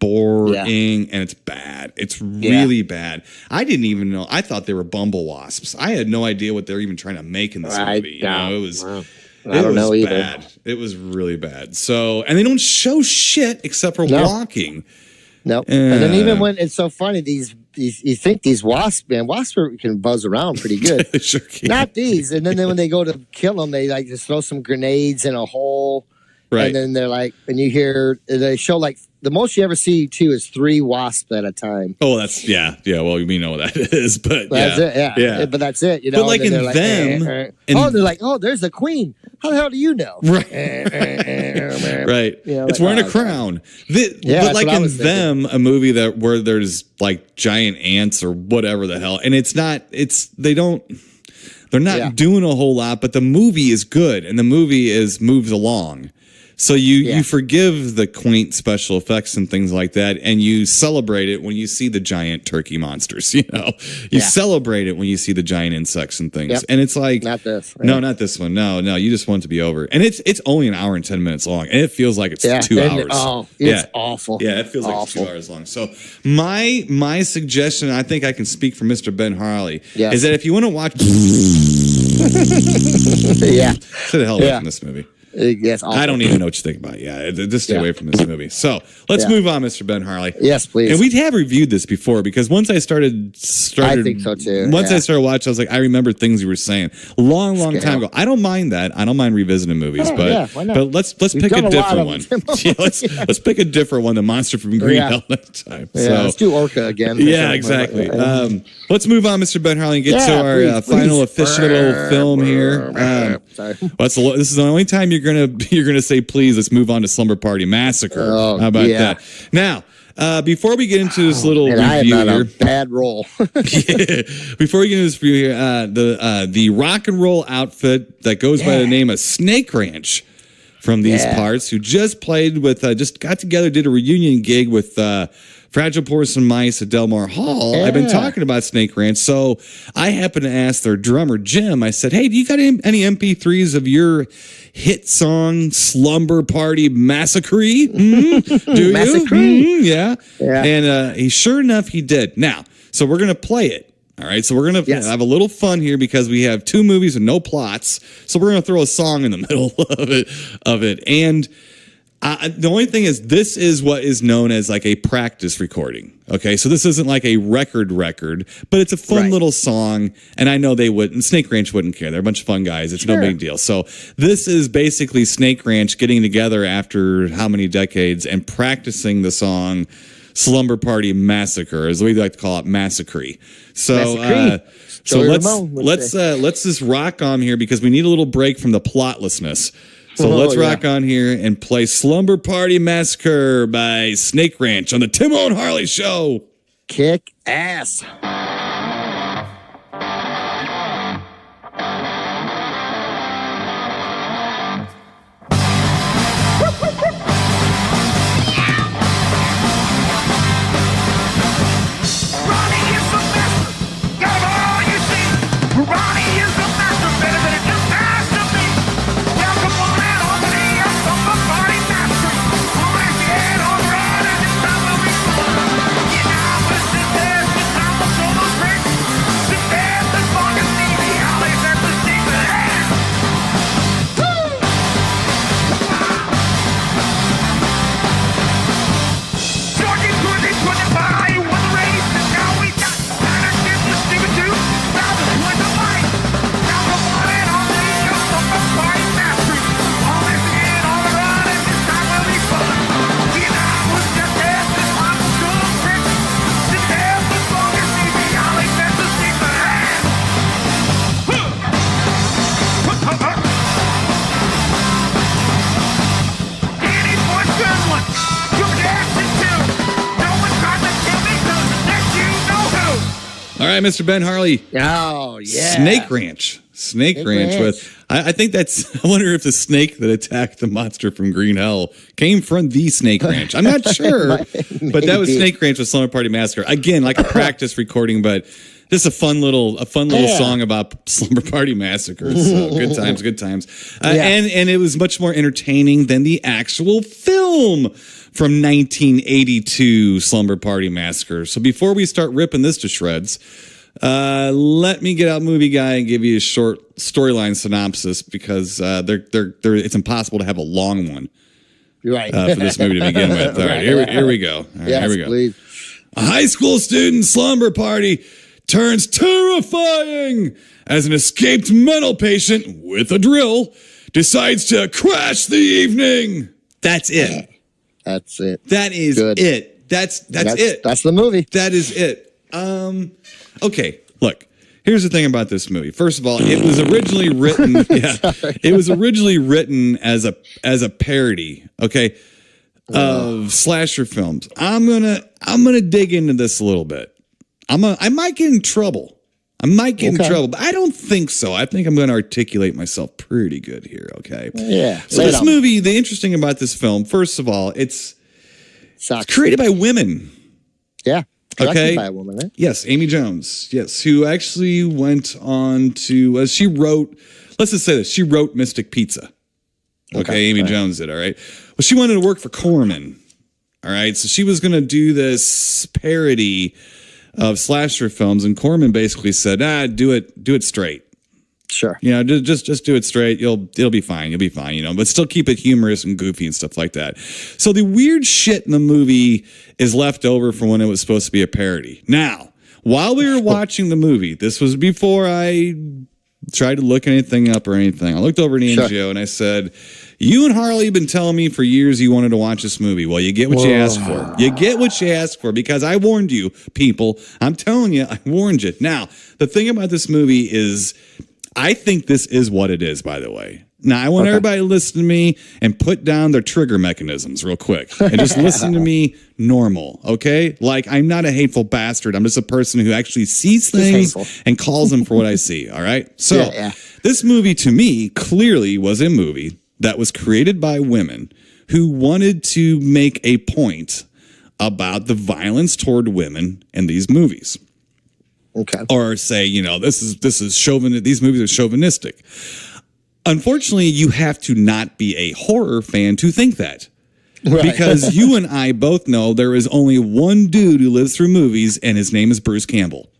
boring and it's bad. It's really bad. I didn't even know. I thought they were bumble wasps. I had no idea what they're even trying to make in this movie. It was I don't know either. Bad. It was really bad. So, and they don't show shit except for walking. Nope. And then even when it's so funny, you think these wasps can buzz around pretty good. Sure can. Not these. And then when they go to kill them, they like just throw some grenades in a hole. Right. And then they're like, and you hear, they show like, the most you ever see too is 3 wasps at a time. Oh, that's, yeah. Well, we know what that is, but that's it. Yeah. But that's it, But like in like, them. they're like, oh, there's the queen. How the hell do you know? Right. Right. It's wearing a crown. But like in them, a movie where there's like giant ants or whatever the hell. And they're not doing a whole lot, but the movie is good and the movie moves along. So you forgive the quaint special effects and things like that, and you celebrate it when you see the giant turkey monsters. You celebrate it when you see the giant insects and things. Yep. And it's like not this. Right? No, not this one. No. You just want it to be over. And it's only an hour and 10 minutes long, and it feels like it's 2 hours. Oh, it's awful. Yeah, it feels like it's 2 hours long. So my suggestion, I think I can speak for Mr. Ben Harley, is that if you want to watch, stay the hell away from this movie. Yes, I don't even know what you think about it. Yeah, just stay away from this movie. So let's move on, Mr. Ben Harley. Yes, please. And we have reviewed this before because once I started I think so too. Once I started watching, I was like, I remember things you were saying long time ago. I don't mind that. I don't mind revisiting movies, but let's pick a different one. Let's pick a different one. The Monster from Green Hell next time. Yeah, so, let's do Orca again. Yeah, exactly. Let's move on, Mr. Ben Harley, and get to our final official film here. Sorry. This is the only time you're gonna say please. Let's move on to Slumber Party Massacre. How about that? Now, before we get into this little review I am here, a bad roll. before we get into this review here, the rock and roll outfit that goes by the name of Snake Ranch from these parts, who just played with, just got together, did a reunion gig with Fragile Porcelain Mice at Delmar Hall. I've been talking about Snake Ranch, so I happened to ask their drummer, Jim, I said, hey, do you got any MP3s of your hit song, Slumber Party Massacre? Do you? Massacre? Yeah. And sure enough, he did. Now, so we're going to play it. All right, so we're going to have a little fun here because we have 2 movies and no plots. So we're going to throw a song in the middle of it. And the only thing is, this is what is known as like a practice recording. Okay, so this isn't like a record, but it's a fun little song. And I know Snake Ranch wouldn't care. They're a bunch of fun guys. It's no big deal. So this is basically Snake Ranch getting together after how many decades and practicing the song Slumber Party Massacre, is the way they like to call it, Massacre. So let's just rock on here because we need a little break from the plotlessness. So let's rock on here and play Slumber Party Massacre by Snake Ranch on the Tim and Harley Show. Kick ass. All right, Mr. Ben Harley. Oh, yeah. Snake Ranch. Snake Ranch with, I think that's, I wonder if the snake that attacked the monster from Green Hell came from the Snake Ranch. I'm not sure, but that was Snake Ranch with Slumber Party Massacre. Again, like a practice recording, but just a fun little song about Slumber Party Massacre. So good times. And it was much more entertaining than the actual film from 1982, Slumber Party Massacre. So before we start ripping this to shreds, Let me get out movie guy and give you a short storyline synopsis because it's impossible to have a long one. Right. For this movie to begin with. All right, here we go. All right, yes, here we go. Please. A high school student slumber party turns terrifying as an escaped mental patient with a drill decides to crash the evening. That's it. That's it. That is Good. it. That's it. That's the movie. That is it. Okay, look. Here's the thing about this movie. First of all, it was originally written. It was originally written as a parody. Okay, of slasher films. I'm gonna dig into this a little bit. I might get in trouble. But I don't think so. I think I'm going to articulate myself pretty good here. Okay. Yeah. So this movie, the interesting about this film, first of all, it's created by women. Yeah. Okay. By a woman, right? Yes, Amy Jones. Yes, who actually went on to she wrote. Let's just say this: she wrote Mystic Pizza. Okay, Amy Jones did. All right. Well, she wanted to work for Corman. All right, so she was going to do this parody of slasher films, and Corman basically said, do it straight. Sure. You know, just do it straight. It'll be fine. You'll be fine, you know, but still keep it humorous and goofy and stuff like that. So the weird shit in the movie is left over from when it was supposed to be a parody. Now, while we were watching the movie, this was before I tried to look anything up or anything. I looked over at NGO and I said, you and Harley have been telling me for years you wanted to watch this movie. Well, you get what you asked for. You get what you asked for because I warned you, people. I'm telling you, I warned you. Now, the thing about this movie is I think this is what it is, by the way. Now, I want everybody to listen to me and put down their trigger mechanisms real quick and just listen to me normal, okay? Like, I'm not a hateful bastard. I'm just a person who actually sees things and calls them for what I see, all right? So, this movie, to me, clearly was a movie that was created by women who wanted to make a point about the violence toward women in these movies. Okay. Or say, you know, this is chauvinistic. These movies are chauvinistic. Unfortunately, you have to not be a horror fan to think that. Right. Because you and I both know there is only one dude who lives through movies, and his name is Bruce Campbell.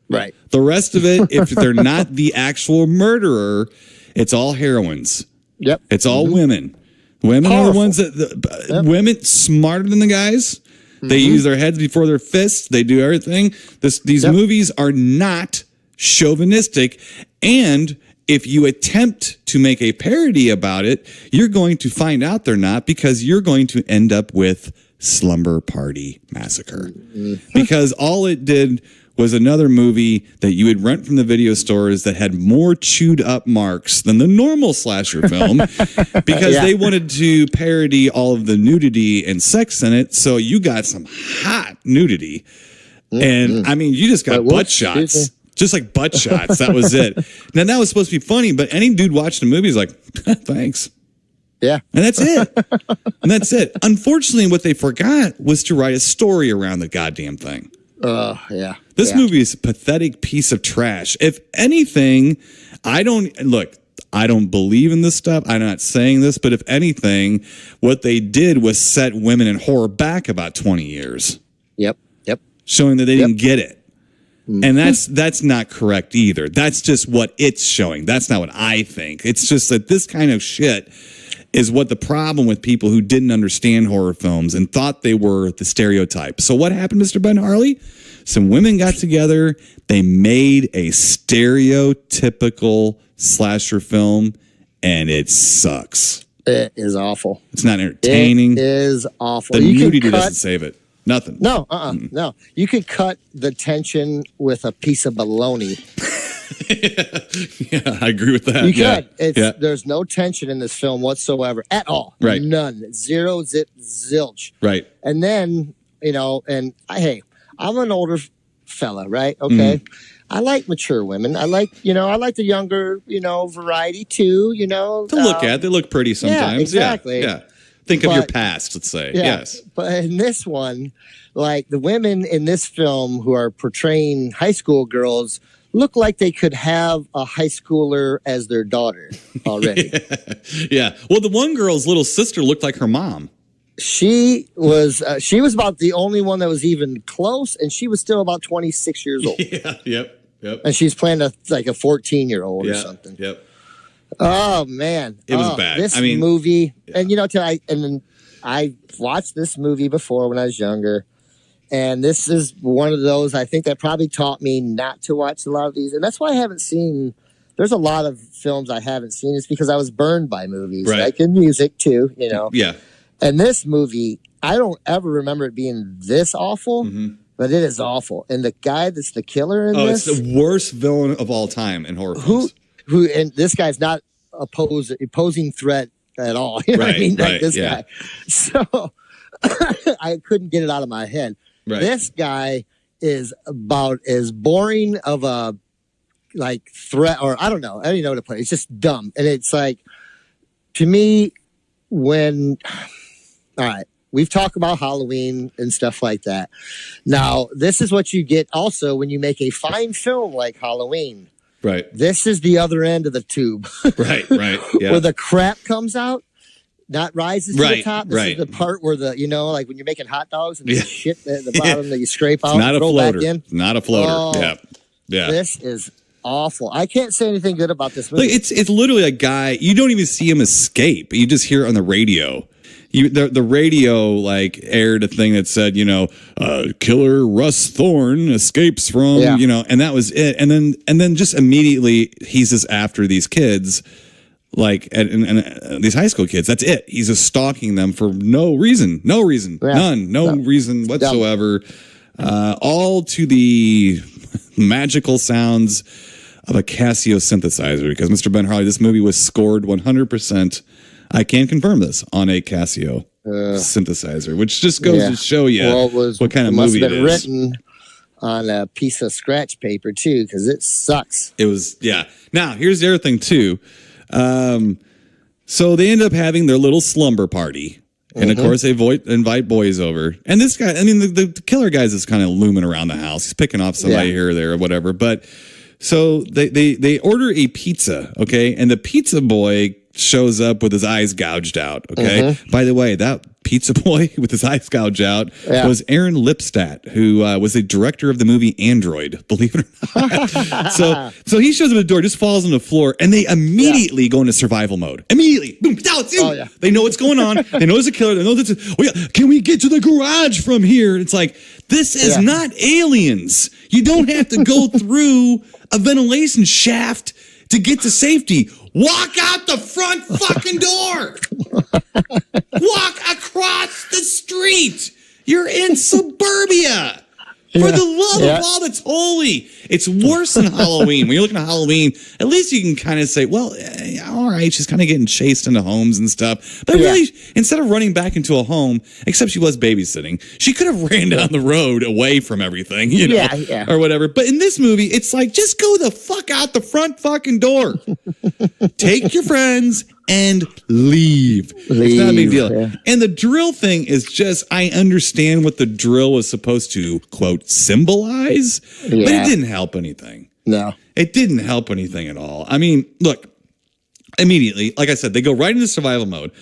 Right. The rest of it, if they're not the actual murderer, it's all heroines. Yep. It's all women. Women are the ones that women smarter than the guys. They use their heads before their fists. They do everything. These movies are not chauvinistic, and if you attempt to make a parody about it, you're going to find out they're not because you're going to end up with Slumber Party Massacre. Because all it did was another movie that you would rent from the video stores that had more chewed up marks than the normal slasher film because they wanted to parody all of the nudity and sex in it. So you got some hot nudity. And I mean, you just got butt shots. Just like butt shots. That was it. Now, that was supposed to be funny, but any dude watching the movie is like, thanks. Yeah. And that's it. And that's it. Unfortunately, what they forgot was to write a story around the goddamn thing. This movie is a pathetic piece of trash. If anything, I don't believe in this stuff. I'm not saying this, but if anything, what they did was set women in horror back about 20 years. Yep. Showing that they didn't get it. And that's not correct either. That's just what it's showing. That's not what I think. It's just that this kind of shit is what the problem with people who didn't understand horror films and thought they were the stereotype. So what happened, Mr. Ben Harley? Some women got together. They made a stereotypical slasher film, and it sucks. It is awful. It's not entertaining. It is awful. The nudity doesn't save it. Nothing. No, no. You could cut the tension with a piece of bologna. Yeah, I agree with that. You could. There's no tension in this film whatsoever at all. Right. None. Zero, zip, zilch. Right. And then, you know, I'm an older fella, right? Okay. I like mature women. I like the younger, variety too, To look at. They look pretty sometimes. Yeah, exactly. Yeah. Think of your past, let's say. Yeah, yes. But in this one, like the women in this film who are portraying high school girls look like they could have a high schooler as their daughter already. Yeah. Well, the one girl's little sister looked like her mom. She was about the only one that was even close, and she was still about 26 years old. Yeah. Yep. Yep. And she's playing a 14-year-old or something. Yep. Oh man, it was bad. This movie, and I watched this movie before when I was younger, and this is one of those I think that probably taught me not to watch a lot of these, and that's why I haven't seen. There's a lot of films I haven't seen. It's because I was burned by movies, like in music too. Yeah. And this movie, I don't ever remember it being this awful. Mm-hmm. But it is awful. And the guy that's the killer in this... it's the worst villain of all time in horror films. And this guy's not opposing threat at all. You know what I mean? Like this guy. So I couldn't get it out of my head. Right. This guy is about as boring of a threat, or I don't know. I don't even know what to put it. It's just dumb. And it's like, to me, when... All right. We've talked about Halloween and stuff like that. Now, this is what you get also when you make a fine film like Halloween. Right. This is the other end of the tube. Right. Yeah. Where the crap comes out, not rises to the top. This is the part where like when you're making hot dogs and the shit at the bottom that you scrape out and throw back in. Not a floater. Oh, yeah. This is awful. I can't say anything good about this movie. Like, it's literally a guy, you don't even see him escape. You just hear it on the radio. The radio aired a thing that said, killer Russ Thorne escapes from, and that was it. And then just immediately he's just after these kids, and these high school kids. That's it. He's just stalking them for no reason, none, no reason whatsoever. All to the magical sounds of a Casio synthesizer, because Mr. Ben Harley, this movie was scored 100%. I can confirm this on a Casio synthesizer, which just goes to show you what kind of movie it is. It must have been written on a piece of scratch paper, too, because it sucks. It was, Now, here's the other thing, too. So they end up having their little slumber party. And, of course, they invite boys over. And this guy, the killer guy's just kind of looming around the house. He's picking off somebody here or there or whatever. But so they order a pizza, okay? And the pizza boy shows up with his eyes gouged out, okay? By the way, that pizza boy with his eyes gouged out was Aaron Lipstadt, who was the director of the movie Android, believe it or not. so he shows up at the door, just falls on the floor, and they immediately go into survival mode. Immediately. Boom, They know what's going on. They know there's a killer. They know can we get to the garage from here? It's like, this is not Aliens. You don't have to go through a ventilation shaft to get to safety. Walk out the front fucking door. Walk across the street. You're in suburbia. For the love of all that's holy. It's worse than Halloween. When you're looking at Halloween, at least you can kind of say, well, all right, she's kind of getting chased into homes and stuff. But really, instead of running back into a home, except she was babysitting, she could have ran down the road away from everything, or whatever. But in this movie, it's like, just go the fuck out the front fucking door. Take your friends and leave. It's not a big deal. Yeah. And the drill thing is just, I understand what the drill was supposed to, quote, symbolize, but it didn't help anything. No. It didn't help anything at all. I mean, look, immediately, like I said, they go right into survival mode.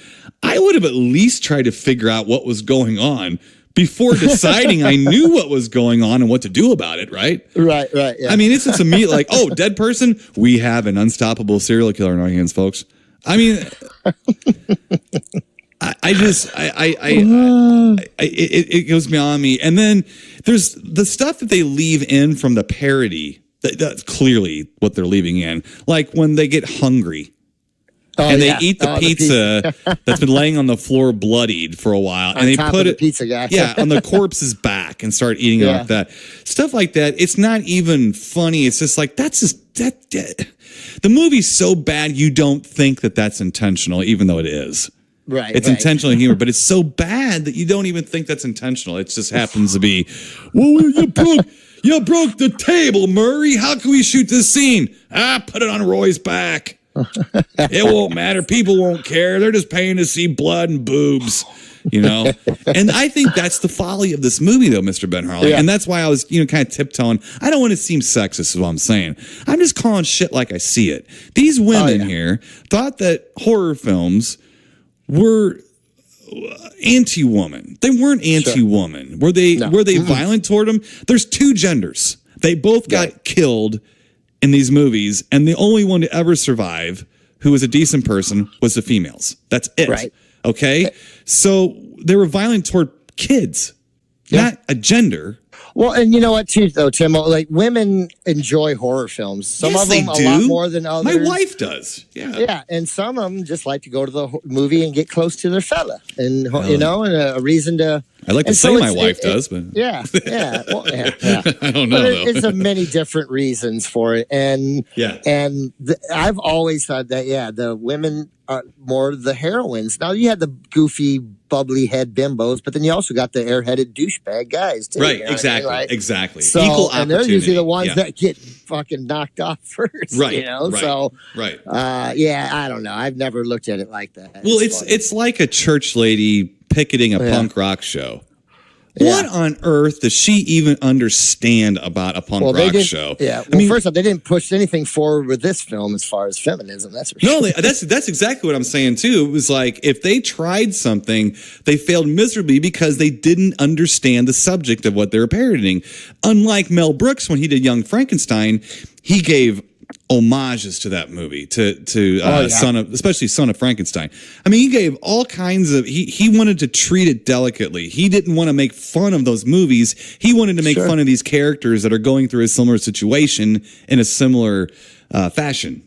I would have at least tried to figure out what was going on before deciding I knew what was going on and what to do about it, right? Right, yeah. I mean, it's just immediate, like, oh, dead person? We have an unstoppable serial killer in our hands, folks. I mean, it goes beyond me. And then there's the stuff that they leave in from the parody. That's clearly what they're leaving in. Like when they get hungry and they eat the pizza that's been laying on the floor bloodied for a while. And they put it, pizza guy. on the corpse's back and start eating it like that. Stuff like that. It's not even funny. It's just like, that's just, the movie's so bad you don't think that that's intentional, even though it is. Right. It's intentional humor, but it's so bad that you don't even think that's intentional. It just happens to be, well, you broke the table, Murray. How can we shoot this scene? Put it on Roy's back. It won't matter. People won't care. They're just paying to see blood and boobs. And I think that's the folly of this movie, though, Mr. Ben Harley. And that's why I was, kind of tiptoeing. I don't want to seem sexist, is what I'm saying. I'm just calling shit like I see it. These women here thought that horror films were anti-woman. They weren't anti-woman. Were they violent toward them? There's two genders. They both got killed in these movies, and the only one to ever survive who was a decent person was the females. That's it. Right. Okay? So they were violent toward kids, not a gender. Well, and you know what, too, though, Tim? Like, women enjoy horror films. Some of them a lot more than others. My wife does. Yeah. Yeah, and some of them just like to go to the movie and get close to their fella. And, and a reason to... I like to say my wife does, but... Yeah. Well, yeah. I don't know, though. It's many different reasons for it. And I've always thought that, the women are more the heroines. Now, you had the goofy, bubbly head bimbos, but then you also got the airheaded douchebag guys, too. Right, you know exactly, Like, exactly. So, equal opportunity. And they're usually the ones that get fucking knocked off first, right, you know? Right, so, right. I don't know. I've never looked at it like that. Well, it's like a church lady picketing a punk rock show. Yeah. What on earth does she even understand about a punk rock show? Yeah. Well, first off, they didn't push anything forward with this film as far as feminism. That's for sure. No, that's exactly what I'm saying too. It was like if they tried something, they failed miserably because they didn't understand the subject of what they were parodying. Unlike Mel Brooks when he did Young Frankenstein, he gave homages to that movie, especially Son of Frankenstein. I mean, he gave all kinds of, he wanted to treat it delicately. He didn't want to make fun of those movies. He wanted to make fun of these characters that are going through a similar situation in a similar fashion,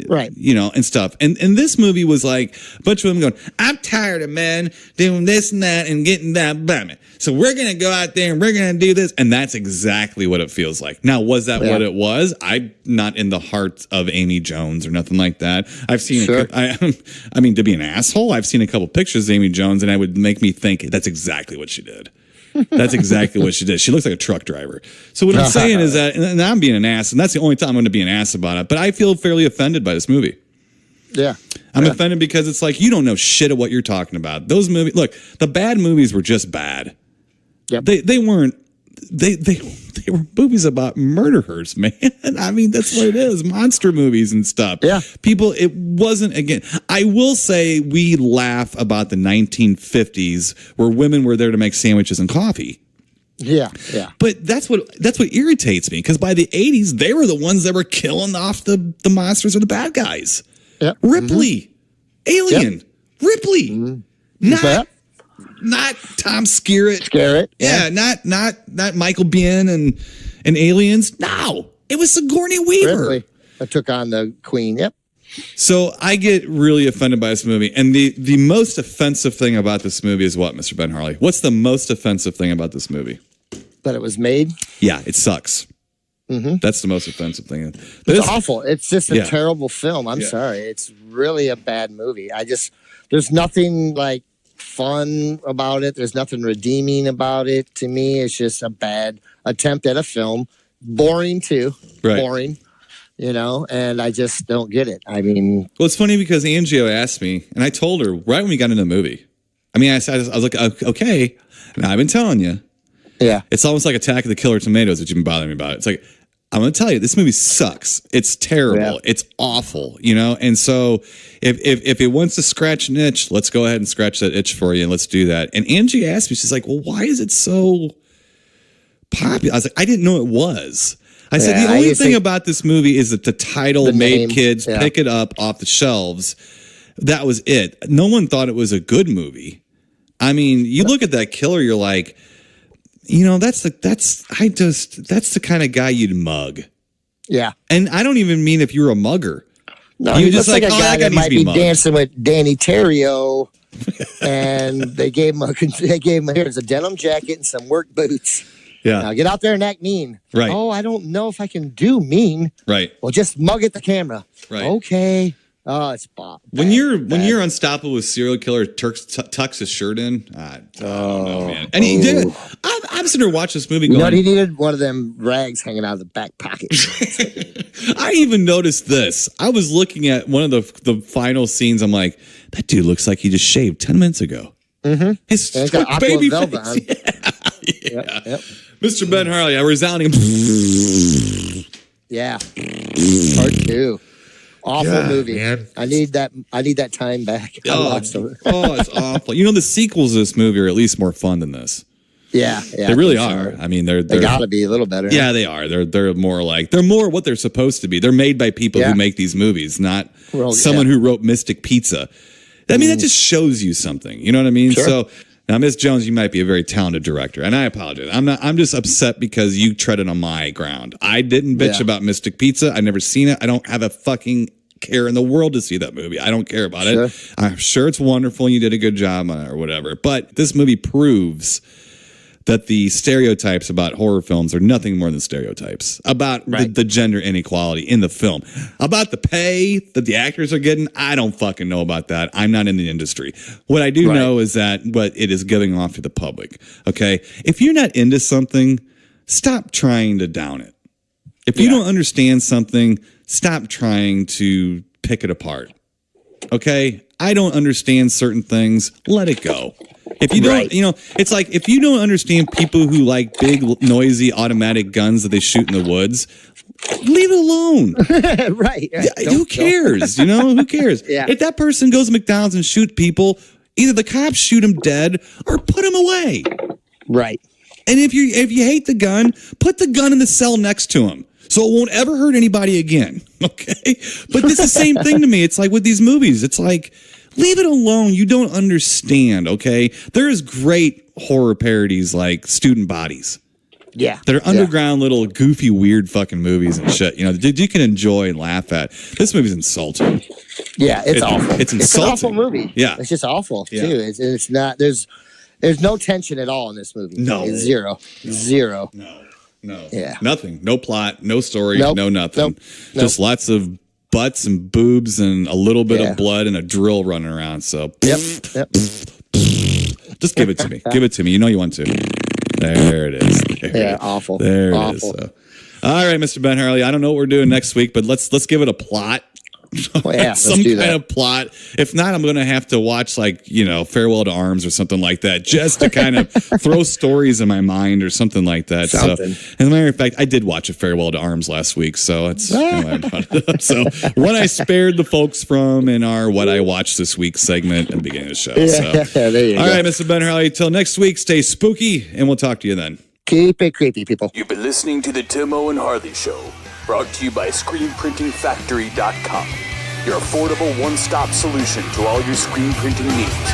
right? You know, and stuff. And this movie was like a bunch of women going, "I'm tired of men doing this and that and getting that bummy. So we're gonna go out there and we're gonna do this." And that's exactly what it feels like. Now, was that what it was? I'm not in the heart of Amy Jones or nothing like that. I've seen, I mean, to be an asshole, I've seen a couple pictures of Amy Jones, and it would make me think that's exactly what she did. That's exactly what she did. She looks like a truck driver. So what I'm saying is that, and I'm being an ass, and that's the only time I'm going to be an ass about it, but I feel fairly offended by this movie. Yeah. I'm offended because it's like, you don't know shit of what you're talking about. Those movies, look, the bad movies were just bad. Yep. They weren't, they were movies about murderers, man. I mean, that's what it is. Monster movies and stuff. Yeah. People, it wasn't, again, I will say we laugh about the 1950s where women were there to make sandwiches and coffee. Yeah, yeah. But that's what irritates me, because by the 80s, they were the ones that were killing off the monsters or the bad guys. Yep. Ripley. Alien. Ripley. Not Tom Skerritt. Yeah, not Michael Biehn and Aliens. No, it was Sigourney Weaver. Ripley. I took on the Queen. Yep. So I get really offended by this movie. And the most offensive thing about this movie is what, Mr. Ben Harley? What's the most offensive thing about this movie? That it was made? Yeah, it sucks. Mm-hmm. That's the most offensive thing. It's awful. It's just a terrible film. I'm sorry. It's really a bad movie. There's nothing like fun about it. There's nothing redeeming about it to me. It's just a bad attempt at a film. Boring too. Right. Boring. You know, and I just don't get it. I mean, well, it's funny because Angie asked me, and I told her right when we got into the movie. I mean, I was like, okay, now I've been telling you. Yeah. It's almost like Attack of the Killer Tomatoes that you've been bothering me about. It's like, I'm going to tell you, this movie sucks. It's terrible. Yeah. It's awful, you know? And so if it wants to scratch an itch, let's go ahead and scratch that itch for you, and let's do that. And Angie asked me, she's like, well, why is it so popular? I was like, I didn't know it was. I said, the only thing about this movie is that the title made kids pick it up off the shelves. That was it. No one thought it was a good movie. I mean, you look at that killer, you're like, you know, that's the kind of guy you'd mug. Yeah. And I don't even mean if you're a mugger. No, he looks like a guy that might be dancing with Danny Terrio, and they gave him here's a denim jacket and some work boots. Yeah. Now get out there and act mean. Right. Oh, I don't know if I can do mean. Right. Well, just mug at the camera. Right. Okay. Oh, it's Bob. When you're unstoppable with serial killer tucks his shirt in. I don't know, man. And he did. I'm sitting there watching this movie going. You know, he needed one of them rags hanging out of the back pocket. I even noticed this. I was looking at one of the final scenes. I'm like, that dude looks like he just shaved 10 minutes ago. Mm-hmm. His got baby velvet face. on. Yep. Mr. Ben Harley, a resounding. Yeah. Part 2. Awful movie. Man. I need that time back. Oh, it's awful. You know, the sequels to this movie are at least more fun than this. Yeah, they really are. I mean, they got to be a little better. Yeah, they are. They're more what they're supposed to be. They're made by people who make these movies, not someone who wrote Mystic Pizza. I mean, that just shows you something. You know what I mean? Sure. So now, Miss Jones, you might be a very talented director, and I apologize. I'm just upset because you treaded on my ground. I didn't bitch about Mystic Pizza. I've never seen it. I don't have a fucking care in the world to see that movie. I don't care about it. I'm sure it's wonderful and you did a good job on it or whatever. But this movie proves that the stereotypes about horror films are nothing more than stereotypes about the gender inequality in the film. About the pay that the actors are getting, I don't fucking know about that. I'm not in the industry. What I do know is that what it is giving off to the public. Okay? If you're not into something, stop trying to down it. If you don't understand something, stop trying to pick it apart. Okay? I don't understand certain things. Let it go. If you don't, it's like if you don't understand people who like big, noisy automatic guns that they shoot in the woods, leave it alone. Right. Who cares? Who cares? If that person goes to McDonald's and shoot people, either the cops shoot him dead or put him away. Right. And if you hate the gun, put the gun in the cell next to him. So it won't ever hurt anybody again. Okay? But it's the same thing to me. It's like with these movies. It's like, leave it alone. You don't understand, okay? There is great horror parodies like Student Bodies. Yeah. They're underground little goofy, weird fucking movies and shit. That you can enjoy and laugh at. This movie's insulting. Yeah, it's awful. It's insulting. It's an awful movie. Yeah. It's just awful, too. It's not, there's no tension at all in this movie. No. It's zero. No. Yeah. Nothing. No plot, no story, no nothing. Nope. Just lots of butts and boobs and a little bit of blood and a drill running around. So, just give it to me. Give it to me. You know you want to. There it is. Awful. There it is. So. All right, Mr. Ben Harley. I don't know what we're doing next week, but let's give it a plot. Well, some kind of plot. If not, I'm going to have to watch Farewell to Arms or something like that, just to kind of throw stories in my mind or something like that. So, as a matter of fact, I did watch a Farewell to Arms last week, so it's so what I spared the folks from in our What I Watched This Week segment at the beginning of the show. There you go. All right, Mr. Ben Harley. Till next week, stay spooky, and we'll talk to you then. Keep it creepy, people. You've been listening to the Tim Owen Harley Show, brought to you by ScreenPrintingFactory.com, your affordable one-stop solution to all your screen printing needs.